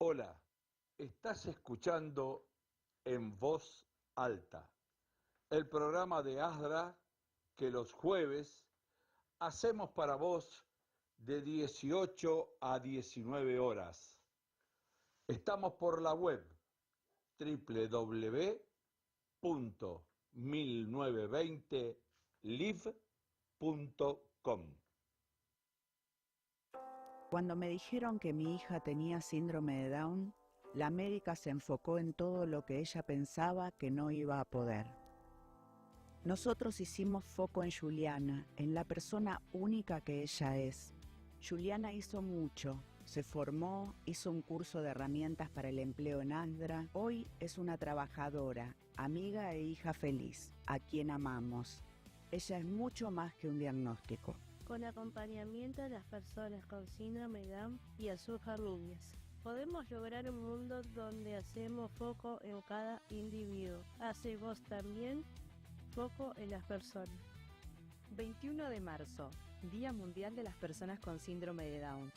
Hola, estás escuchando En Voz Alta, el programa de ASDRA que los jueves hacemos para vos de 18 a 19 horas. Estamos por la web www.1920live.com. Cuando me dijeron que mi hija tenía síndrome de Down, la médica se enfocó en todo lo que ella pensaba que no iba a poder. Nosotros hicimos foco en Juliana, en la persona única que ella es. Juliana hizo mucho, se formó, hizo un curso de herramientas para el empleo en ASDRA. Hoy es una trabajadora, amiga e hija feliz, a quien amamos. Ella es mucho más que un diagnóstico. Con acompañamiento de las personas con síndrome de Down y a sus familias, podemos lograr un mundo donde hacemos foco en cada individuo. Hace vos también foco en las personas. 21 de marzo, Día Mundial de las Personas con Síndrome de Down.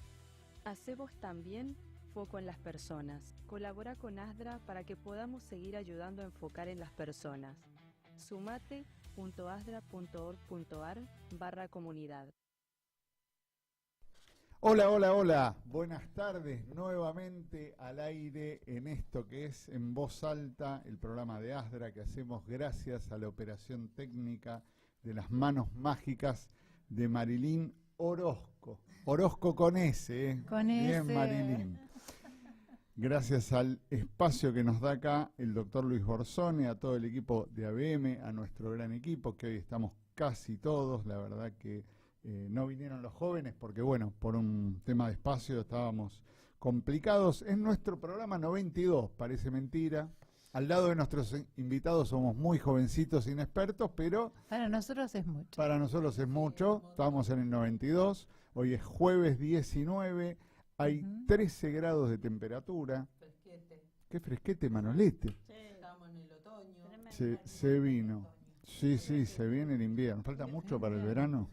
Hace vos también foco en las personas. Colabora con ASDRA para que podamos seguir ayudando a enfocar en las personas. sumate.asdra.org.ar/comunidad. Hola, hola, hola. Buenas tardes nuevamente al aire en esto que es En Voz Alta, el programa de ASDRA que hacemos gracias a la operación técnica de las manos mágicas de Marilyn Orozco. Orozco con S, ¿eh? Con Bien, S. Marilyn. Gracias al espacio que nos da acá el doctor Luis Borsone, a todo el equipo de ABM, a nuestro gran equipo, que hoy estamos casi todos, la verdad que no vinieron los jóvenes porque, bueno, por un tema de espacio estábamos complicados. Es nuestro programa 92, parece mentira. Al lado de nuestros invitados somos muy jovencitos, inexpertos, pero Para nosotros es mucho. para nosotros es mucho. Estamos en el 92, hoy es jueves 19, hay 13 grados de temperatura. Fresquete. Qué fresquete, Manolete. Sí, estamos en el otoño. Se vino. Sí, sí, se viene el invierno. Falta mucho para el verano.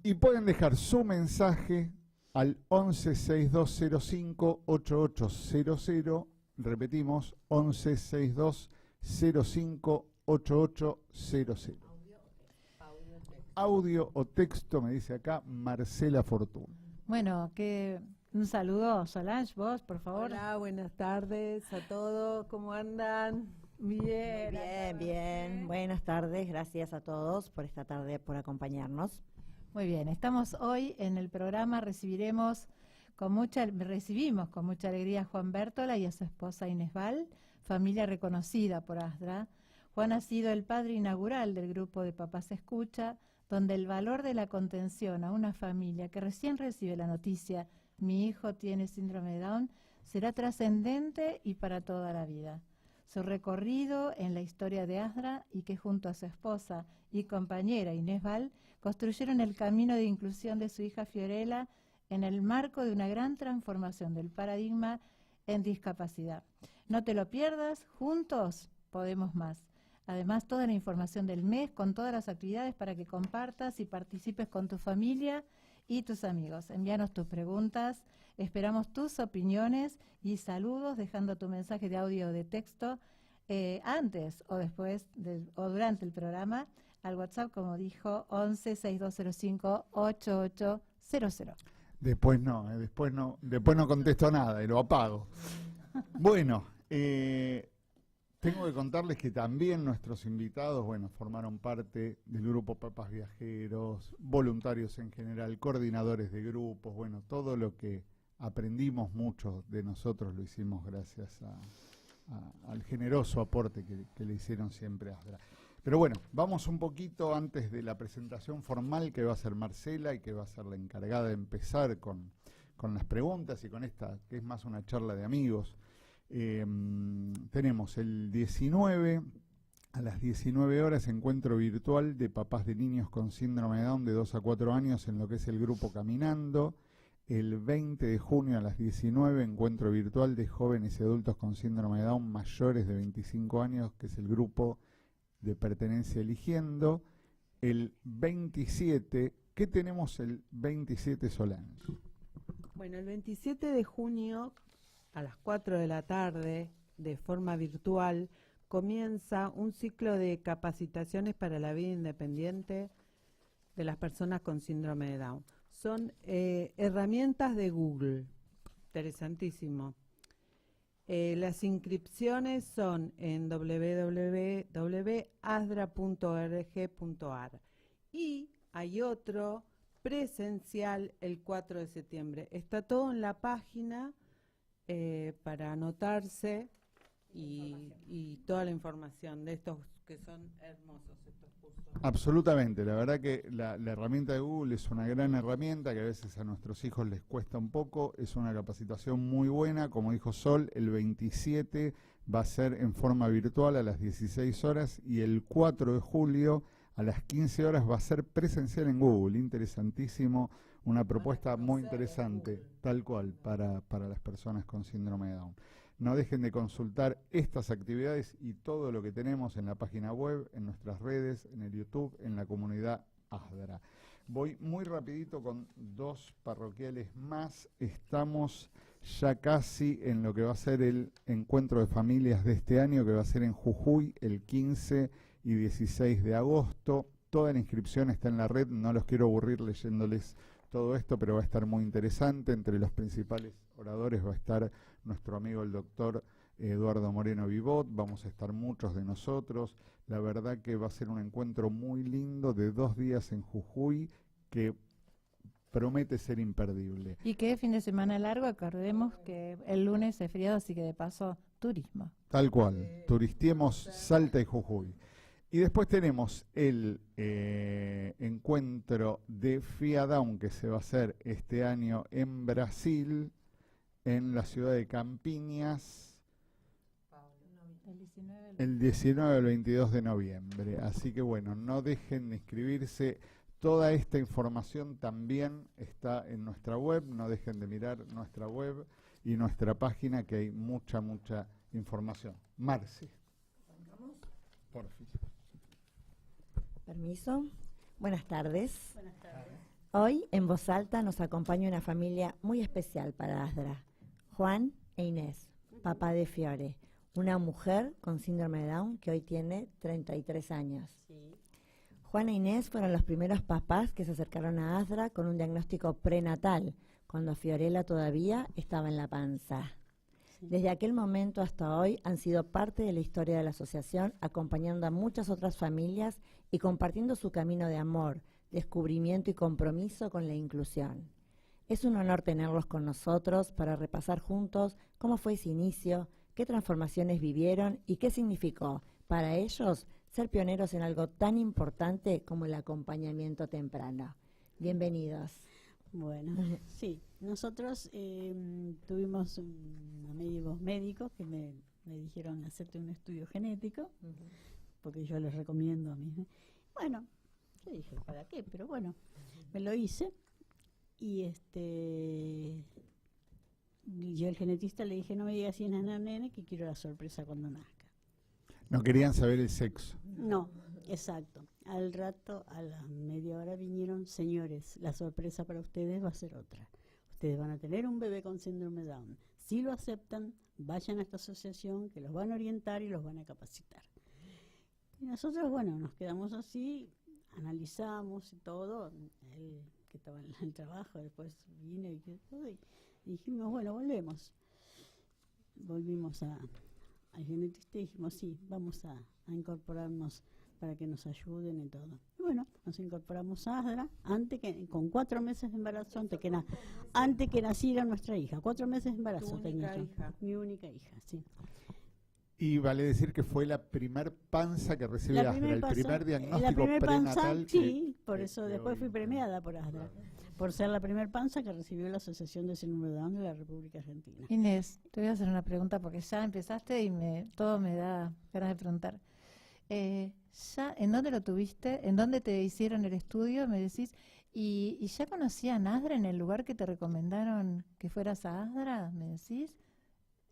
Y pueden dejar su mensaje al 1162058800. Repetimos, 1162058800. Audio o texto, me dice acá Marcela Fortuna. Bueno, un saludo, Solange, vos, por favor. Hola, buenas tardes a todos. ¿Cómo andan? Bien. Bien, bien. Buenas tardes. Gracias a todos por esta tarde, por acompañarnos. Muy bien, estamos hoy en el programa, recibimos con mucha alegría a Juan Bértola y a su esposa Inés Val, familia reconocida por ASDRA. Juan ha sido el padre inaugural del grupo de Papás Escucha, donde el valor de la contención a una familia que recién recibe la noticia, mi hijo tiene síndrome de Down, será trascendente y para toda la vida. Su recorrido en la historia de ASDRA y que junto a su esposa y compañera Inés Val construyeron el camino de inclusión de su hija Fiorella en el marco de una gran transformación del paradigma en discapacidad. No te lo pierdas, juntos podemos más. Además, toda la información del mes con todas las actividades para que compartas y participes con tu familia y tus amigos. Envíanos tus preguntas, esperamos tus opiniones y saludos dejando tu mensaje de audio o de texto antes o después o durante el programa al WhatsApp, como dijo, 1162058800. Después no contesto nada y lo apago. Bueno, tengo que contarles que también nuestros invitados, bueno, formaron parte del grupo Papás Viajeros, voluntarios en general, coordinadores de grupos, bueno, todo lo que aprendimos mucho de nosotros lo hicimos gracias al generoso aporte que le hicieron siempre a ASDRA. Pero bueno, vamos un poquito antes de la presentación formal que va a ser Marcela y que va a ser la encargada de empezar con las preguntas y con esta, que es más una charla de amigos. Tenemos el 19, a las 19 horas, encuentro virtual de papás de niños con síndrome de Down de 2 a 4 años en lo que es el grupo Caminando. El 20 de junio a las 19, encuentro virtual de jóvenes y adultos con síndrome de Down mayores de 25 años, que es el grupo de pertenencia Eligiendo. El 27, ¿qué tenemos el 27, Solange? Bueno, el 27 de junio a las 4 de la tarde, de forma virtual, comienza un ciclo de capacitaciones para la vida independiente de las personas con síndrome de Down. Son herramientas de Google. Interesantísimo. Las inscripciones son en www.asdra.org.ar y hay otro presencial el 4 de septiembre. Está todo en la página para anotarse y toda la información de estos que son hermosos estos cursos. Absolutamente, la verdad que la herramienta de Google es una gran herramienta que a veces a nuestros hijos les cuesta un poco, es una capacitación muy buena, como dijo Sol, el 27 va a ser en forma virtual a las 16 horas y el 4 de julio a las 15 horas va a ser presencial en Google, interesantísimo, una propuesta muy interesante, tal cual, para las personas con síndrome de Down. No dejen de consultar estas actividades y todo lo que tenemos en la página web, en nuestras redes, en el YouTube, en la comunidad ASDRA. Voy muy rapidito con dos parroquiales más. Estamos ya casi en lo que va a ser el encuentro de familias de este año, que va a ser en Jujuy el 15 y 16 de agosto. Toda la inscripción está en la red, no los quiero aburrir leyéndoles todo esto, pero va a estar muy interesante. Entre los principales oradores va a estar nuestro amigo el doctor Eduardo Moreno Vivot, vamos a estar muchos de nosotros. La verdad que va a ser un encuentro muy lindo de 2 días en Jujuy que promete ser imperdible. Y que fin de semana largo, acordemos que el lunes es feriado, así que de paso, turismo. Tal cual, turistiemos Salta y Jujuy. Y después tenemos el encuentro de FIA Down que se va a hacer este año en Brasil, en la ciudad de Campiñas, el 19 al 22 de noviembre. Así que bueno, no dejen de inscribirse. Toda esta información también está en nuestra web. No dejen de mirar nuestra web y nuestra página, que hay mucha información. Marci. Por fin. Permiso. Buenas tardes. Buenas tardes. Hoy en Voz Alta nos acompaña una familia muy especial para ASDRA. Juan e Inés, papá de Fiore, una mujer con síndrome de Down que hoy tiene 33 años. Sí. Juan e Inés fueron los primeros papás que se acercaron a ASDRA con un diagnóstico prenatal, cuando Fiorella todavía estaba en la panza. Sí. Desde aquel momento hasta hoy han sido parte de la historia de la asociación, acompañando a muchas otras familias y compartiendo su camino de amor, descubrimiento y compromiso con la inclusión. Es un honor tenerlos con nosotros para repasar juntos cómo fue ese inicio, qué transformaciones vivieron y qué significó para ellos ser pioneros en algo tan importante como el acompañamiento temprano. Bienvenidos. Bueno, sí, nosotros tuvimos amigos médicos que me dijeron hacerte un estudio genético, porque yo les recomiendo a mí. Bueno, yo dije, ¿para qué? Pero bueno, me lo hice y yo al genetista le dije, no me digas si es nena o nene, que quiero la sorpresa cuando nazca. No querían saber el sexo. No, exacto. Al rato, a la media hora vinieron, señores, la sorpresa para ustedes va a ser otra. Ustedes van a tener un bebé con síndrome Down. Si lo aceptan, vayan a esta asociación que los van a orientar y los van a capacitar. Y nosotros, bueno, nos quedamos así, analizamos y todo. Él, que estaba en el trabajo, después vino y todo, y dijimos, bueno, volvimos al genetista y dijimos, sí, vamos a incorporarnos para que nos ayuden y todo. Y bueno, nos incorporamos a ASDRA con 4 meses de embarazo, antes que naciera nuestra hija. 4 meses de embarazo tenía yo. Mi única hija, sí. Y vale decir que fue la primer panza que recibió ASDRA, el primer diagnóstico prenatal. Sí, por eso después fui premiada por ASDRA, por ser la primer panza que recibió la Asociación de Síndrome de Down de la República Argentina. Inés, te voy a hacer una pregunta porque ya empezaste y todo me da ganas de preguntar. ¿Ya en dónde lo tuviste? ¿En dónde te hicieron el estudio? Me decís. ¿Y ya conocían ASDRA en el lugar que te recomendaron que fueras a ASDRA? ¿Me decís?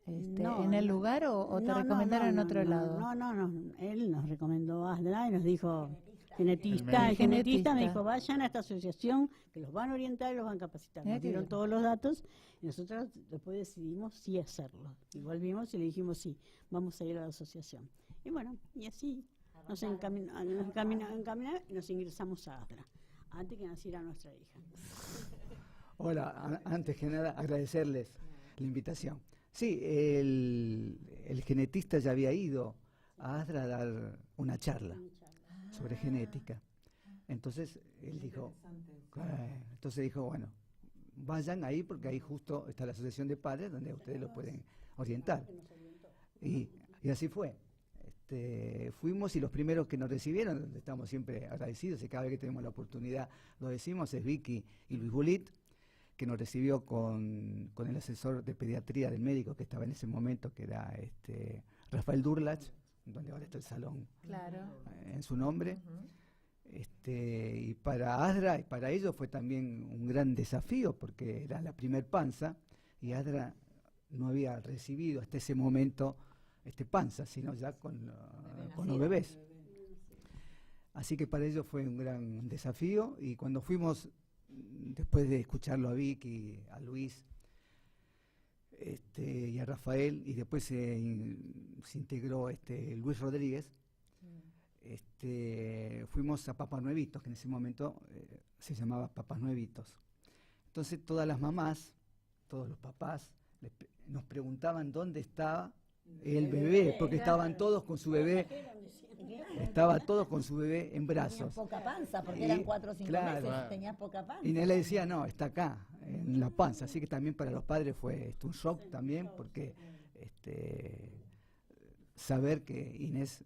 ¿En el lugar o te recomendaron en otro lado? No. Él nos recomendó ASDRA y nos dijo, El genetista me dijo, vayan a esta asociación que los van a orientar y los van a capacitar. Nos dieron todos los datos y nosotros después decidimos sí hacerlo. Y volvimos y le dijimos sí, vamos a ir a la asociación. Y bueno, y así nos encaminamos y nos ingresamos a ASDRA, antes que naciera nuestra hija. Hola, antes que nada agradecerles la invitación. Sí, el genetista ya había ido a ASDRA a dar una charla sobre genética. Entonces él dijo, bueno, vayan ahí porque ahí justo está la asociación de padres donde ustedes lo pueden orientar. Y así fue. Fuimos y los primeros que nos recibieron, donde estamos siempre agradecidos y cada vez que tenemos la oportunidad lo decimos, es Vicky y Luis Bulit, que nos recibió con el asesor de pediatría del médico que estaba en ese momento, que era Rafael Durlach, donde ahora está el salón en su nombre. Y para ASDRA y para ellos fue también un gran desafío porque era la primer panza y ASDRA no había recibido hasta ese momento panza, sino ya con los bebés. Así que para ellos fue un gran desafío y cuando fuimos, después de escucharlo a Vicky, a Luis y a Rafael, y después se integró Luis Rodríguez, fuimos a Papas Nuevitos, que en ese momento se llamaba Papas Nuevitos. Entonces todas las mamás, todos los papás, nos preguntaban dónde estaba el bebé, porque estaban todos con su bebé. Estaba todos con su bebé en brazos. Tenías poca panza, porque eran 4 o 5 meses, tenías poca panza. Y él le decía, no, está acá, en la panza. Así que también para los padres fue un shock también, porque saber que Inés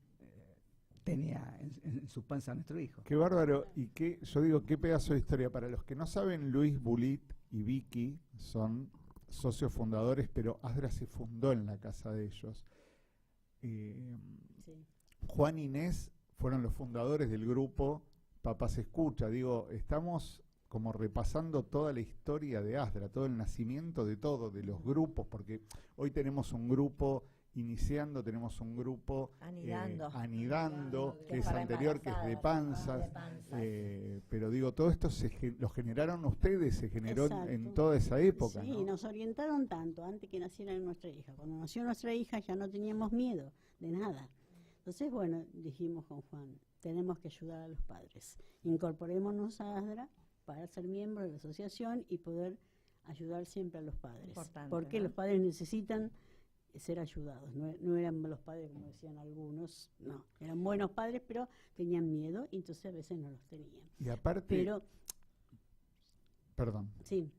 tenía en su panza a nuestro hijo. Qué bárbaro, y yo digo, qué pedazo de historia. Para los que no saben, Luis Bulit y Vicky son socios fundadores, pero ASDRA se fundó en la casa de ellos. Juan e Inés fueron los fundadores del grupo Papá se Escucha. Digo, estamos como repasando toda la historia de ASDRA, todo el nacimiento de todo, de los grupos, porque hoy tenemos un grupo iniciando, tenemos un grupo anidando, que es anterior, que es de panzas, pero digo, todo esto lo generaron ustedes, se generó en toda esa época. Sí, ¿no? Nos orientaron tanto antes que naciera nuestra hija. Cuando nació nuestra hija ya no teníamos miedo de nada. Entonces, bueno, dijimos con Juan, tenemos que ayudar a los padres. Incorporémonos a ASDRA para ser miembros de la asociación y poder ayudar siempre a los padres. Importante, porque ¿no? los padres necesitan ser ayudados. No eran los padres como decían algunos, no. Eran buenos padres, pero tenían miedo y entonces a veces no los tenían. Y aparte... Pero... Perdón. Sí.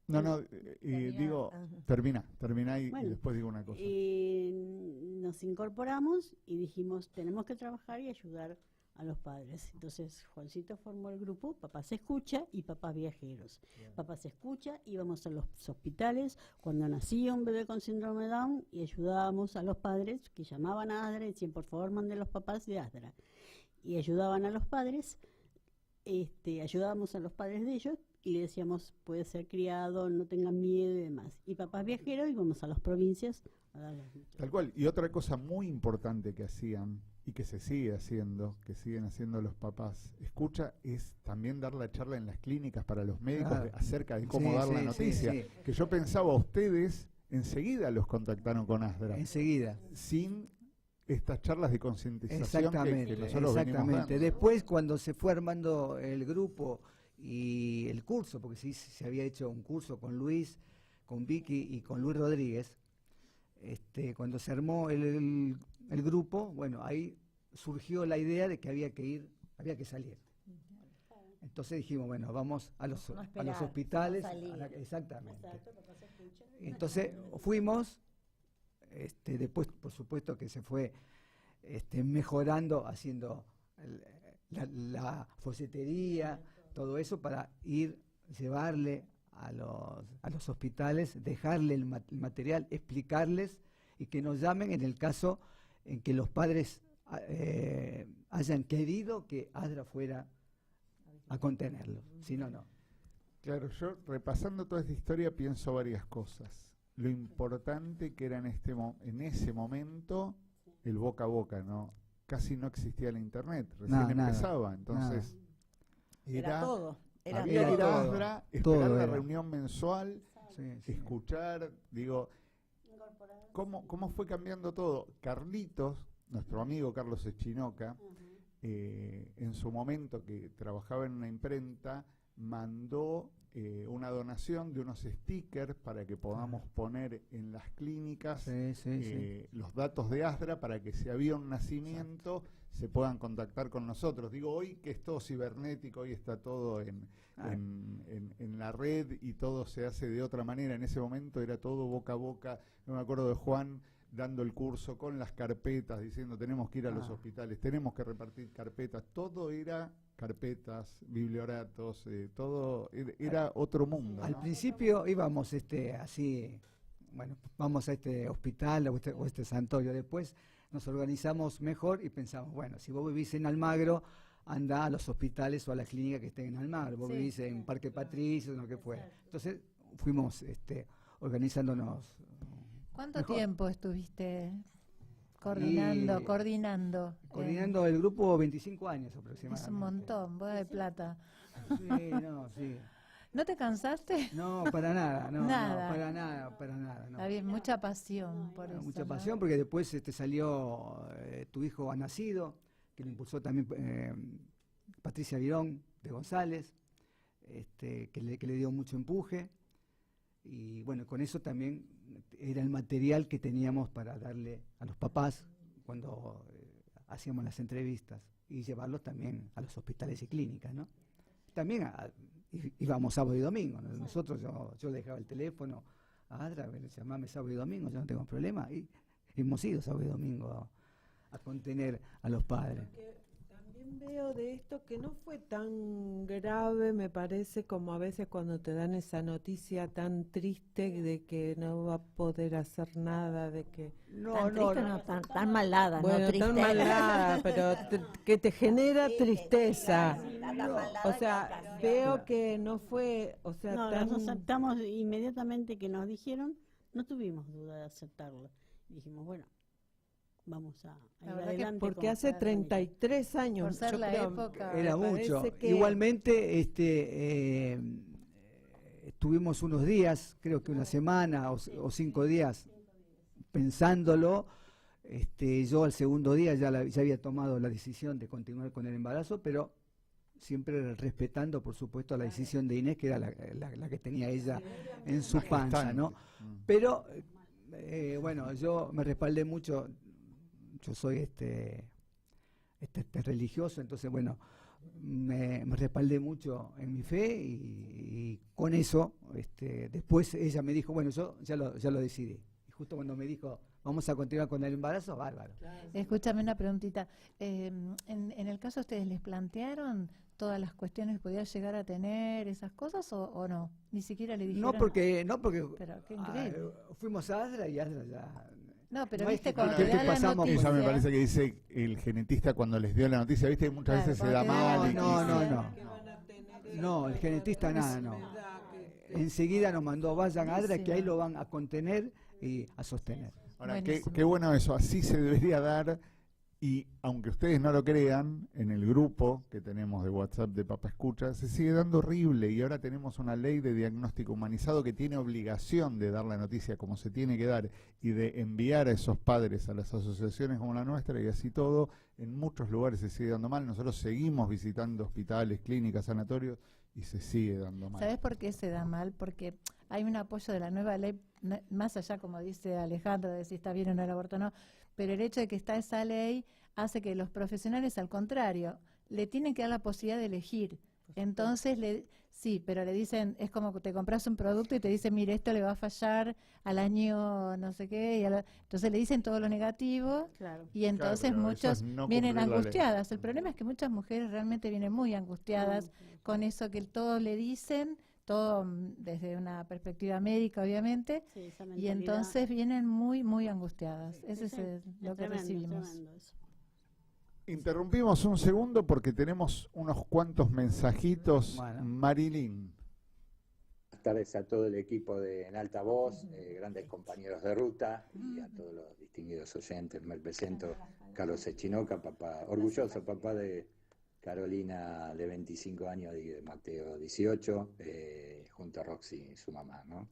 No, digo, termina y después digo una cosa. Nos incorporamos y dijimos, tenemos que trabajar y ayudar a los padres. Entonces Juancito formó el grupo Papá se Escucha y Papás Viajeros. Bien. Papá se Escucha, íbamos a los hospitales cuando nacía un bebé con síndrome de Down y ayudábamos a los padres que llamaban a ASDRA y decían, por favor, manden los papás de ASDRA. Y ayudaban a los padres, ayudábamos a los padres de ellos y le decíamos, puede ser criado, no tengan miedo y demás. Y Papás Viajeros íbamos a las provincias a darles. Tal cual. Y otra cosa muy importante que hacían y que se sigue haciendo, que siguen haciendo los papás escucha, es también dar la charla en las clínicas para los médicos acerca de cómo dar la noticia. Que yo pensaba, ustedes enseguida los contactaron con ASDRA. Enseguida. Sin estas charlas de concientización que nosotros venimos dando. Después, cuando se fue armando el grupo y el curso, porque sí se había hecho un curso con Luis, con Vicky y con Luis Rodríguez, cuando se armó el grupo, bueno, ahí surgió la idea de que había que salir. Entonces dijimos, bueno, vamos a los hospitales. Exactamente. Entonces fuimos, después por supuesto que se fue mejorando, haciendo la folletería, todo eso para llevarle a los hospitales, dejarle el material, explicarles y que nos llamen en el caso en que los padres hayan querido que ASDRA fuera a contenerlo, si no, no. Claro, yo repasando toda esta historia pienso varias cosas. Lo importante que era en ese momento el boca a boca, ¿no? casi no existía el internet, recién Nada, empezaba, entonces Era todo. Era había que ir todo. a Asdra, Todo esperar la era. reunión mensual, Sí, sí. escuchar, digo, ¿cómo fue cambiando todo? Carlitos, nuestro amigo Carlos Echinoca, en su momento que trabajaba en una imprenta, mandó una donación de unos stickers para que podamos poner en las clínicas Sí, sí, sí. los datos de Asdra para que si había un nacimiento se puedan contactar con nosotros. Digo, hoy que es todo cibernético, hoy está todo en la red y todo se hace de otra manera. En ese momento era todo boca a boca. Yo me acuerdo de Juan dando el curso con las carpetas, diciendo tenemos que ir a los hospitales, tenemos que repartir carpetas. Todo era carpetas, biblioratos, todo era otro mundo, Al ¿no? principio íbamos así, bueno, vamos a este hospital o este santuario. Después nos organizamos mejor y pensamos, bueno, si vos vivís en Almagro, anda a los hospitales o a la clínica que estén en Almagro. Vos vivís en Parque Patricio, lo que fuera. Entonces fuimos organizándonos. ¿Cuánto mejor. tiempo estuviste coordinando, Y- coordinando? Coordinando el grupo 25 años aproximadamente. Es un montón, boda de plata. Sí, no, sí. ¿No te cansaste? No, para nada, no, Nada. no, para nada. No. Está bien, mucha pasión por eso. Mucha ¿no? pasión porque después salió Tu hijo ha nacido, que lo impulsó también Patricia Virón de González, que le dio mucho empuje. Y bueno, con eso también era el material que teníamos para darle a los papás cuando hacíamos las entrevistas y llevarlos también a los hospitales y clínicas, ¿no? También íbamos sábado y domingo, ¿no? Nosotros, yo le dejaba el teléfono a Adra, llamame sábado y domingo, yo no tengo problema, y hemos ido sábado y domingo a contener a los padres. También veo de esto que no fue tan grave, me parece, como a veces cuando te dan esa noticia tan triste de que no va a poder hacer nada, de que... Tan triste, no, tan malada, Bueno, no triste. tan malada, pero que te genera tristeza. O sea, veo que no fue, o sea, No, tan... nos aceptamos inmediatamente que nos dijeron, no tuvimos duda de aceptarlo. Dijimos, bueno, vamos a ir La verdad que adelante. Porque con- hace 33 años, Por ser yo la creo, época. Era me parece mucho. que- Igualmente, estuvimos unos días, creo que una semana o 5 días, pensándolo. Yo al segundo día ya había tomado la decisión de continuar con el embarazo, pero siempre respetando, por supuesto, la decisión de Inés, que era la que tenía ella en su La panza, gestante. ¿no? Pero, bueno, yo me respaldé mucho. Yo soy religioso, entonces, bueno, me respaldé mucho en mi fe y con eso, después ella me dijo, bueno, yo ya lo decidí. Y justo cuando me dijo, vamos a continuar con el embarazo, bárbaro. Escúchame una preguntita. En el caso, ¿ustedes les plantearon todas las cuestiones que podía llegar a tener, esas cosas, o no? Ni siquiera le dijeron. No porque Pero qué increíble. fuimos a Asdra y Asdra ya... No, pero no es viste, que cuando ¿qué te te da la pasamos? noticia... Ella me parece que dice el genetista cuando les dio la noticia, viste que muchas Claro, veces se da cuando te da la mal. noticia. No, el genetista nada, no. Enseguida nos mandó, vayan a Adra, que ahí lo van a contener y a sostener. Ahora, Buenísimo. qué bueno eso, así se debería dar. Y aunque ustedes no lo crean, en el grupo que tenemos de WhatsApp de Papá Escucha, se sigue dando horrible. Y ahora tenemos una ley de diagnóstico humanizado que tiene obligación de dar la noticia como se tiene que dar y de enviar a esos padres a las asociaciones como la nuestra, y así todo. En muchos lugares se sigue dando mal. Nosotros seguimos visitando hospitales, clínicas, sanatorios, y se sigue dando mal. ¿Sabes por qué se da mal? Porque hay un apoyo de la nueva ley, más allá, como dice Alejandro, de si está bien o no el aborto, no, pero el hecho de que está esa ley hace que los profesionales, al contrario, le tienen que dar la posibilidad de elegir. Entonces, sí, pero le dicen, es como que te compras un producto y te dicen, mire, esto le va a fallar al año no sé qué, entonces le dicen todo lo negativo. Claro. Y entonces pero eso muchos es no vienen cumplir la ley. angustiadas. El problema es que muchas mujeres realmente vienen muy angustiadas con eso que todo le dicen, todo desde una perspectiva médica, obviamente, Sí, esa y mentalidad entonces vienen muy, muy angustiadas. Ese sí, es lo que tremendo, recibimos. tremendo eso. Interrumpimos un segundo porque tenemos unos cuantos mensajitos. Bueno. Marilyn. buenas tardes a todo el equipo de En Alta Voz, grandes compañeros de ruta y a todos los distinguidos oyentes. Me presento Carlos Echinoca, papá, orgulloso papá de Carolina de 25 años y de Mateo 18, junto a Roxy, su mamá, ¿no?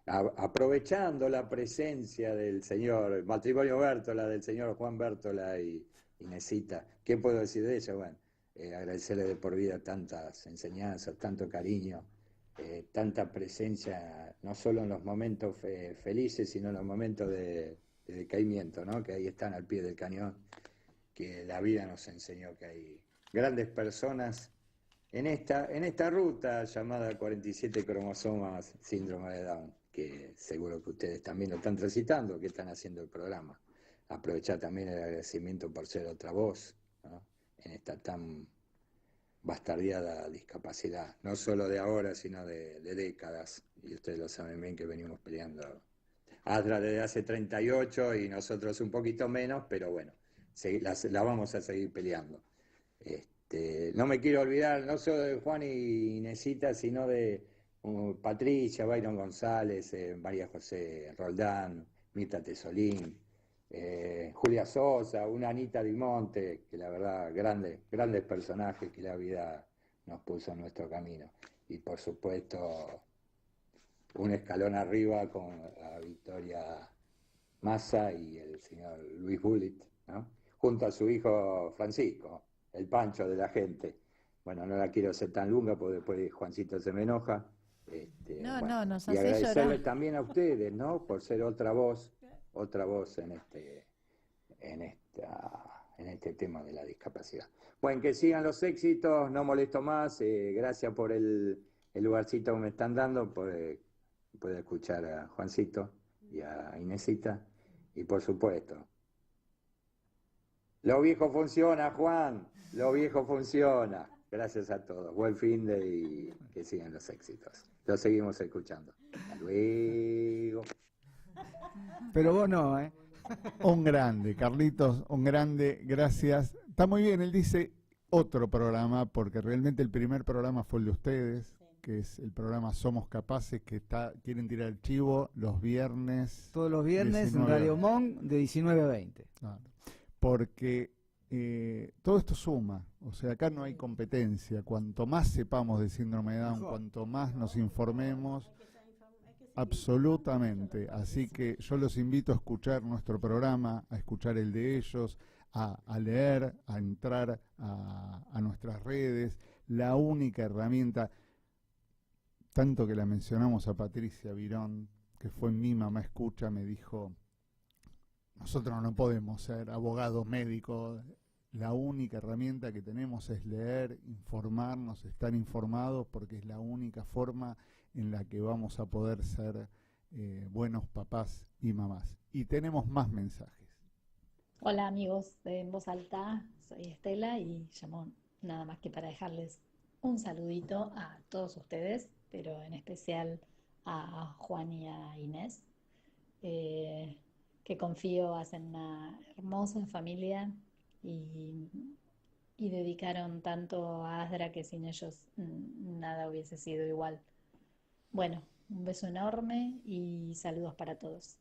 Aprovechando la presencia del señor, el matrimonio Bértola, del señor Juan Bértola y Inesita, ¿qué puedo decir de ella? Bueno, agradecerle de por vida tantas enseñanzas, tanto cariño, tanta presencia, no solo en los momentos felices, sino en los momentos de decaimiento, ¿no? Que ahí están al pie del cañón, que la vida nos enseñó que hay grandes personas en esta ruta llamada 47 cromosomas síndrome de Down, que seguro que ustedes también lo están transitando, que están haciendo el programa. Aprovechar también el agradecimiento por ser otra voz, ¿no? En esta tan bastardeada discapacidad, no solo de ahora, sino de décadas, y ustedes lo saben bien que venimos peleando. Asdra desde hace 38 y nosotros un poquito menos, pero bueno, la vamos a seguir peleando. No me quiero olvidar no solo de Juan y Inesita, sino de Patricia, Byron González, María José Roldán, Mirta Tesolín, Julia Sosa, una Anita Di Monte, que la verdad, grandes personajes que la vida nos puso en nuestro camino. Y por supuesto, un escalón arriba con la Victoria Massa y el señor Luis Bullitt, ¿no? Junto a su hijo Francisco, el Pancho de la gente. Bueno, no la quiero hacer tan lunga porque después Juancito se me enoja. No, nos y hace agradecerle llorar. también a ustedes, ¿no? Por ser otra voz en este tema de la discapacidad. Bueno, que sigan los éxitos, no molesto más, gracias por el lugarcito que me están dando, puede escuchar a Juancito y a Inesita, y por supuesto, lo viejo funciona, Juan, lo viejo funciona. Gracias a todos, buen fin de y que sigan los éxitos. Lo seguimos escuchando. Hasta luego. Pero vos no, ¿eh? Un grande, Carlitos, un grande, gracias. Está muy bien, él dice otro programa, porque realmente el primer programa fue el de ustedes, que es el programa Somos Capaces, que quieren tirar el chivo los viernes. Todos los viernes en Radio Mon de 19 a 20. Claro, porque todo esto suma, o sea, acá no hay competencia. Cuanto más sepamos de síndrome de Down, cuanto más nos informemos, absolutamente. Así que yo los invito a escuchar nuestro programa, a escuchar el de ellos, a leer, a entrar a nuestras redes. La única herramienta, tanto que la mencionamos a Patricia Virón, que fue mi mamá escucha, me dijo, nosotros no podemos ser abogados médicos, la única herramienta que tenemos es leer, informarnos, estar informados, porque es la única forma en la que vamos a poder ser buenos papás y mamás. Y tenemos más mensajes. Hola amigos de En Voz Alta, soy Estela y llamo nada más que para dejarles un saludito a todos ustedes, pero en especial a Juan y a Inés, que confío hacen una hermosa familia y dedicaron tanto a Asdra que sin ellos nada hubiese sido igual. Bueno, un beso enorme y saludos para todos.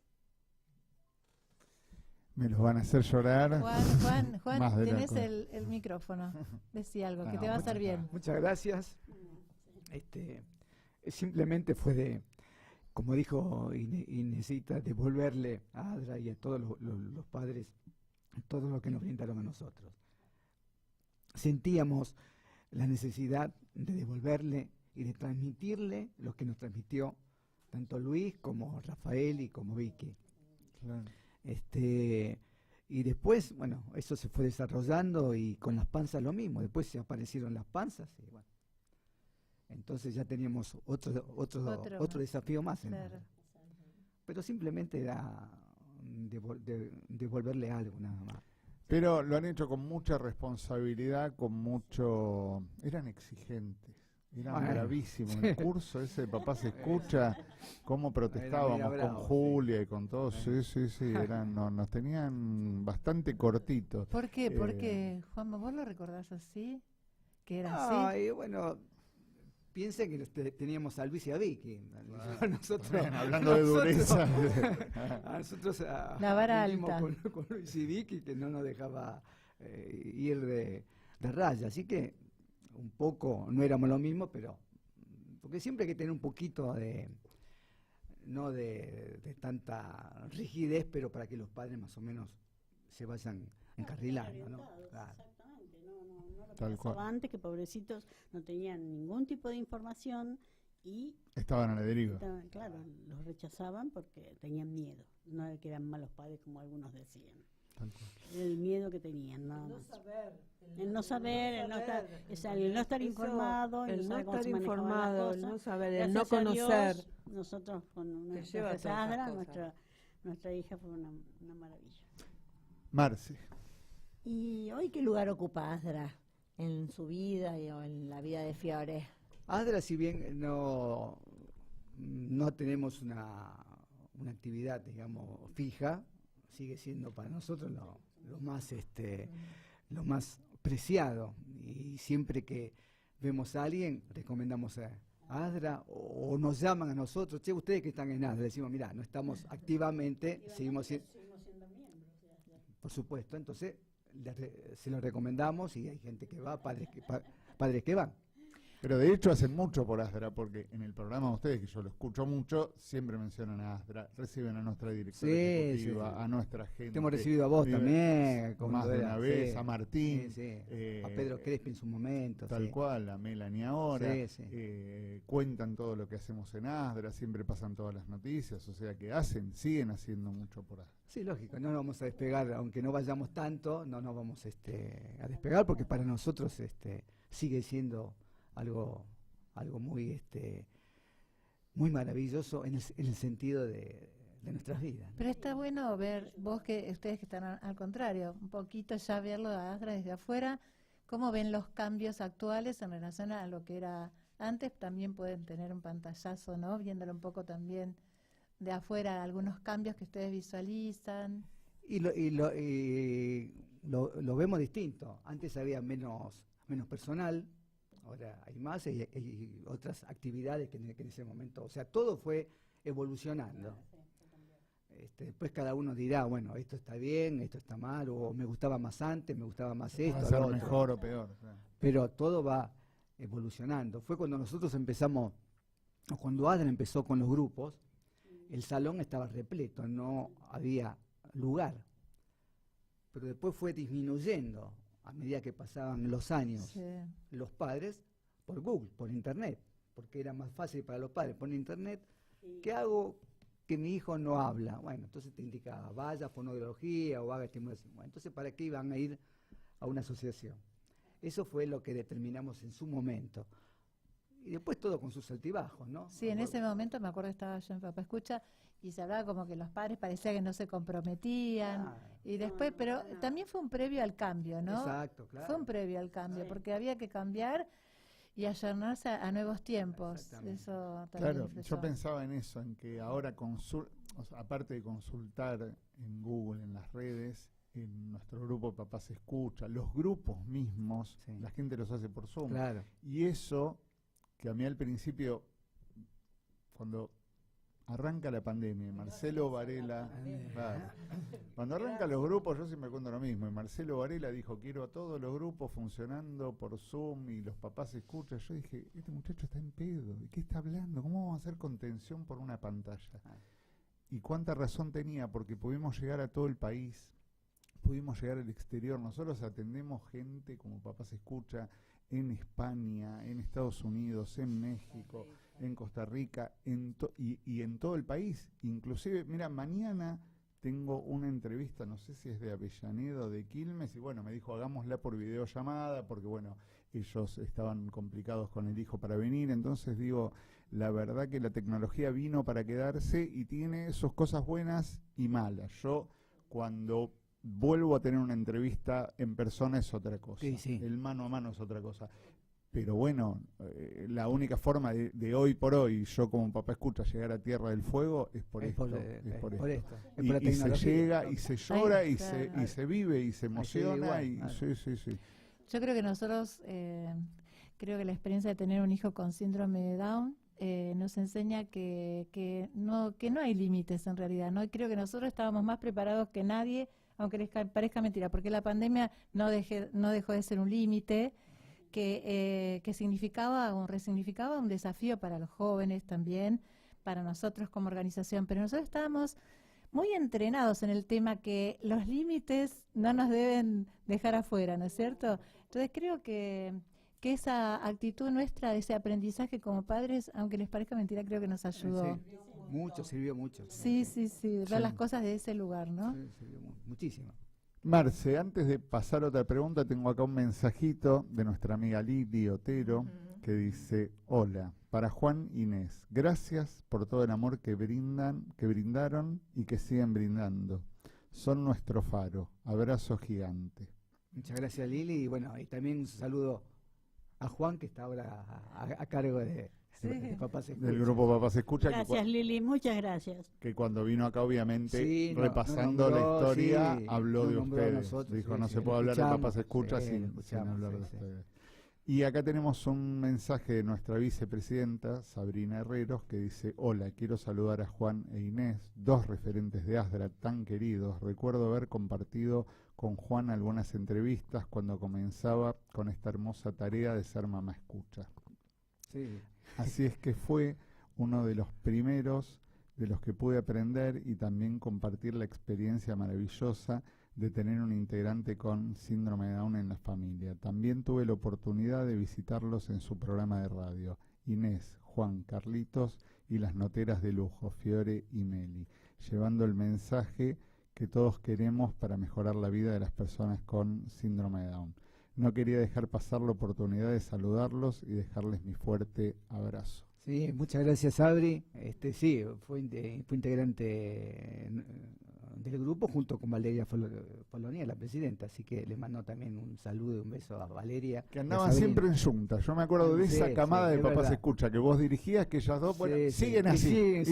Me los van a hacer llorar. Juan, tenés el micrófono. Decí algo, que te va a hacer bien. Muchas gracias. Simplemente fue como dijo Inesita, devolverle a Asdra y a todos los padres todo lo que nos brindaron a nosotros. Sentíamos la necesidad de devolverle y de transmitirle lo que nos transmitió tanto Luis como Rafael y como Vicky. Claro. Y después, bueno, eso se fue desarrollando y con las panzas lo mismo. Después se aparecieron las panzas y bueno. Entonces ya teníamos otro desafío más. Claro. Pero simplemente era devolverle algo nada más. Pero lo han hecho con mucha responsabilidad, eran exigentes. Era bravísimo. En el curso ese de Papá se Escucha, cómo protestábamos con Julia y con todos. Sí. Nos tenían bastante cortitos. ¿Por qué? Juan, ¿vos lo recordás así? ¿Que era así? Bueno, Piensen que teníamos a Luis y a Vicky. Nosotros, Bueno, hablando de dureza. A nosotros La vara vinimos alta. con Luis y Vicky, que no nos dejaba ir de raya. Así que un poco, no éramos lo mismo, pero porque siempre hay que tener un poquito no de tanta rigidez, pero para que los padres más o menos se vayan encarrilando, ¿no? Claro. Exactamente, no lo Tal pensaba cual. antes, que pobrecitos no tenían ningún tipo de información y Estaban a la deriva. claro, los rechazaban porque tenían miedo, no era que eran malos padres como algunos decían. Tal cual. El miedo que tenían, nada más. El no estar Eso, informado, el no saber cómo estar se manejaban las informado, el cosas. no saber, el no Gracias a conocer. Dios, nosotros con Te lleva a nuestra todas esas Sandra, cosas. nuestra hija fue una maravilla. Marce. ¿Y hoy qué lugar ocupa Asdra en su vida o en la vida de Fiore? Asdra, si bien no tenemos una actividad, digamos, fija, sigue siendo para nosotros lo más preciado. Y siempre que vemos a alguien, recomendamos a Asdra o nos llaman a nosotros. Che, ustedes que están en Asdra, decimos, mirá, no estamos activamente, seguimos siendo miembros. Por supuesto, entonces se lo recomendamos y hay gente que va, padres que van. Pero de hecho hacen mucho por Asdra, porque en el programa de ustedes, que yo lo escucho mucho, siempre mencionan a Asdra, reciben a nuestra directora ejecutiva, sí. a nuestra gente. Te hemos recibido a vos también, más de una vez, a Martín, a Pedro Crespi en su momento. Tal cual, a Melanie ahora. Sí. Cuentan todo lo que hacemos en Asdra, siempre pasan todas las noticias, o sea que siguen haciendo mucho por Asdra. Sí, lógico, no nos vamos a despegar, aunque no vayamos tanto, no nos vamos a despegar, porque para nosotros sigue siendo algo muy muy maravilloso en el sentido de nuestras vidas, ¿no? Pero está bueno ver, ustedes que están al contrario, un poquito ya verlo a Asdra desde afuera, cómo ven los cambios actuales en relación a lo que era antes. También pueden tener un pantallazo, ¿no? Viéndolo un poco también de afuera, algunos cambios que ustedes visualizan. Y lo vemos distinto. Antes había menos personal, ahora hay más, y hay otras actividades que en ese momento, o sea, todo fue evolucionando. Después cada uno dirá, bueno, esto está bien, esto está mal, o me gustaba más antes, me gustaba más esto. Va a ser lo otro. mejor o peor. Claro. Pero todo va evolucionando. Fue cuando nosotros empezamos, o cuando Asdra empezó con los grupos, el salón estaba repleto, no había lugar. Pero después fue disminuyendo a medida que pasaban los años. Sí. Los padres por Google, por Internet, porque era más fácil para los padres por Internet. ¿Qué hago que mi hijo no habla? Bueno, entonces te indicaba, vaya a fonoaudiología o haga estimulación. Bueno, entonces, ¿para qué iban a ir a una asociación? Eso fue lo que determinamos en su momento. Y después todo con sus altibajos, ¿no? Sí, en ese momento me acuerdo que estaba yo en Papá Escucha y se hablaba como que los padres parecía que no se comprometían. Y después, pero también fue un previo al cambio, ¿no? Exacto, claro. Fue un previo al cambio, porque había que cambiar y ayornarse a nuevos tiempos. Eso también Claro, influyó. yo pensaba en eso, en que ahora aparte de consultar en Google, en las redes, en nuestro grupo Papá se Escucha, los grupos mismos, la gente los hace por Zoom. Claro. Y eso, que a mí al principio, cuando arranca la pandemia, Marcelo Varela, claro, cuando arrancan los grupos, yo siempre cuento lo mismo, y Marcelo Varela dijo, quiero a todos los grupos funcionando por Zoom y los papás se escuchan. Yo dije, este muchacho está en pedo, ¿de qué está hablando? ¿Cómo vamos a hacer contención por una pantalla? Y cuánta razón tenía, porque pudimos llegar a todo el país, pudimos llegar al exterior. Nosotros atendemos gente como Papá se Escucha en España, en Estados Unidos, en México, en Costa Rica, y en todo el país. Inclusive, mira, mañana tengo una entrevista, no sé si es de Avellaneda o de Quilmes, y bueno, me dijo, hagámosla por videollamada, porque bueno, ellos estaban complicados con el hijo para venir. Entonces digo, la verdad que la tecnología vino para quedarse y tiene sus cosas buenas y malas. Yo, cuando vuelvo a tener una entrevista en persona es otra cosa. Sí. El mano a mano es otra cosa. Pero bueno, la única forma de hoy por hoy, yo como Papá Escucha, llegar a Tierra del Fuego es por esto. Es por esto. Es por la Y se tecnología. llega, y se llora, Ay, y claro. se vive, y se emociona. igual, Sí. Yo creo que nosotros Creo que la experiencia de tener un hijo con síndrome de Down nos enseña que no hay límites en realidad, ¿no? Y creo que nosotros estábamos más preparados que nadie, aunque les parezca mentira, porque la pandemia no dejó de ser un límite que resignificaba un desafío para los jóvenes también, para nosotros como organización, pero nosotros estábamos muy entrenados en el tema que los límites no nos deben dejar afuera, ¿no es cierto? Entonces creo que esa actitud nuestra, ese aprendizaje como padres, aunque les parezca mentira, creo que nos ayudó. Sirvió mucho. Sí, ver las cosas de ese lugar, ¿no? Sí, sirvió muchísimo. Marce, antes de pasar a otra pregunta, tengo acá un mensajito de nuestra amiga Lili Otero, que dice: hola, para Juan Inés, gracias por todo el amor que brindaron y que siguen brindando. Son nuestro faro. Abrazo gigante. Muchas gracias, Lili. Y bueno, y también un saludo a Juan, que está ahora a cargo de Papá Se Escucha. Del grupo Papá Se Escucha. Gracias, Lili, muchas gracias. Que cuando vino acá, obviamente, Sí, repasando la historia, habló de ustedes. Nosotros, dijo, no sí, se puede hablar de Papá Se sí, Escucha sin hablar de ustedes. Y acá tenemos un mensaje de nuestra vicepresidenta, Sabrina Herreros, que dice: hola, quiero saludar a Juan e Inés, dos referentes de ASDRA tan queridos. Recuerdo haber compartido con Juan algunas entrevistas cuando comenzaba con esta hermosa tarea de ser mamá escucha. Sí. Así es que fue uno de los primeros de los que pude aprender y también compartir la experiencia maravillosa de tener un integrante con síndrome de Down en la familia. También tuve la oportunidad de visitarlos en su programa de radio, Inés, Juan, Carlitos y las noteras de lujo, Fiore y Meli, llevando el mensaje que todos queremos para mejorar la vida de las personas con síndrome de Down. No quería dejar pasar la oportunidad de saludarlos y dejarles mi fuerte abrazo. Sí, muchas gracias, Sabri. Sí, fue integrante del grupo junto con Valeria Polonia, la presidenta, así que le mando también un saludo y un beso a Valeria. Que andaban siempre en junta. Yo me acuerdo de esa camada de Papá Se Escucha que vos dirigías, que ellas dos, bueno, siguen así.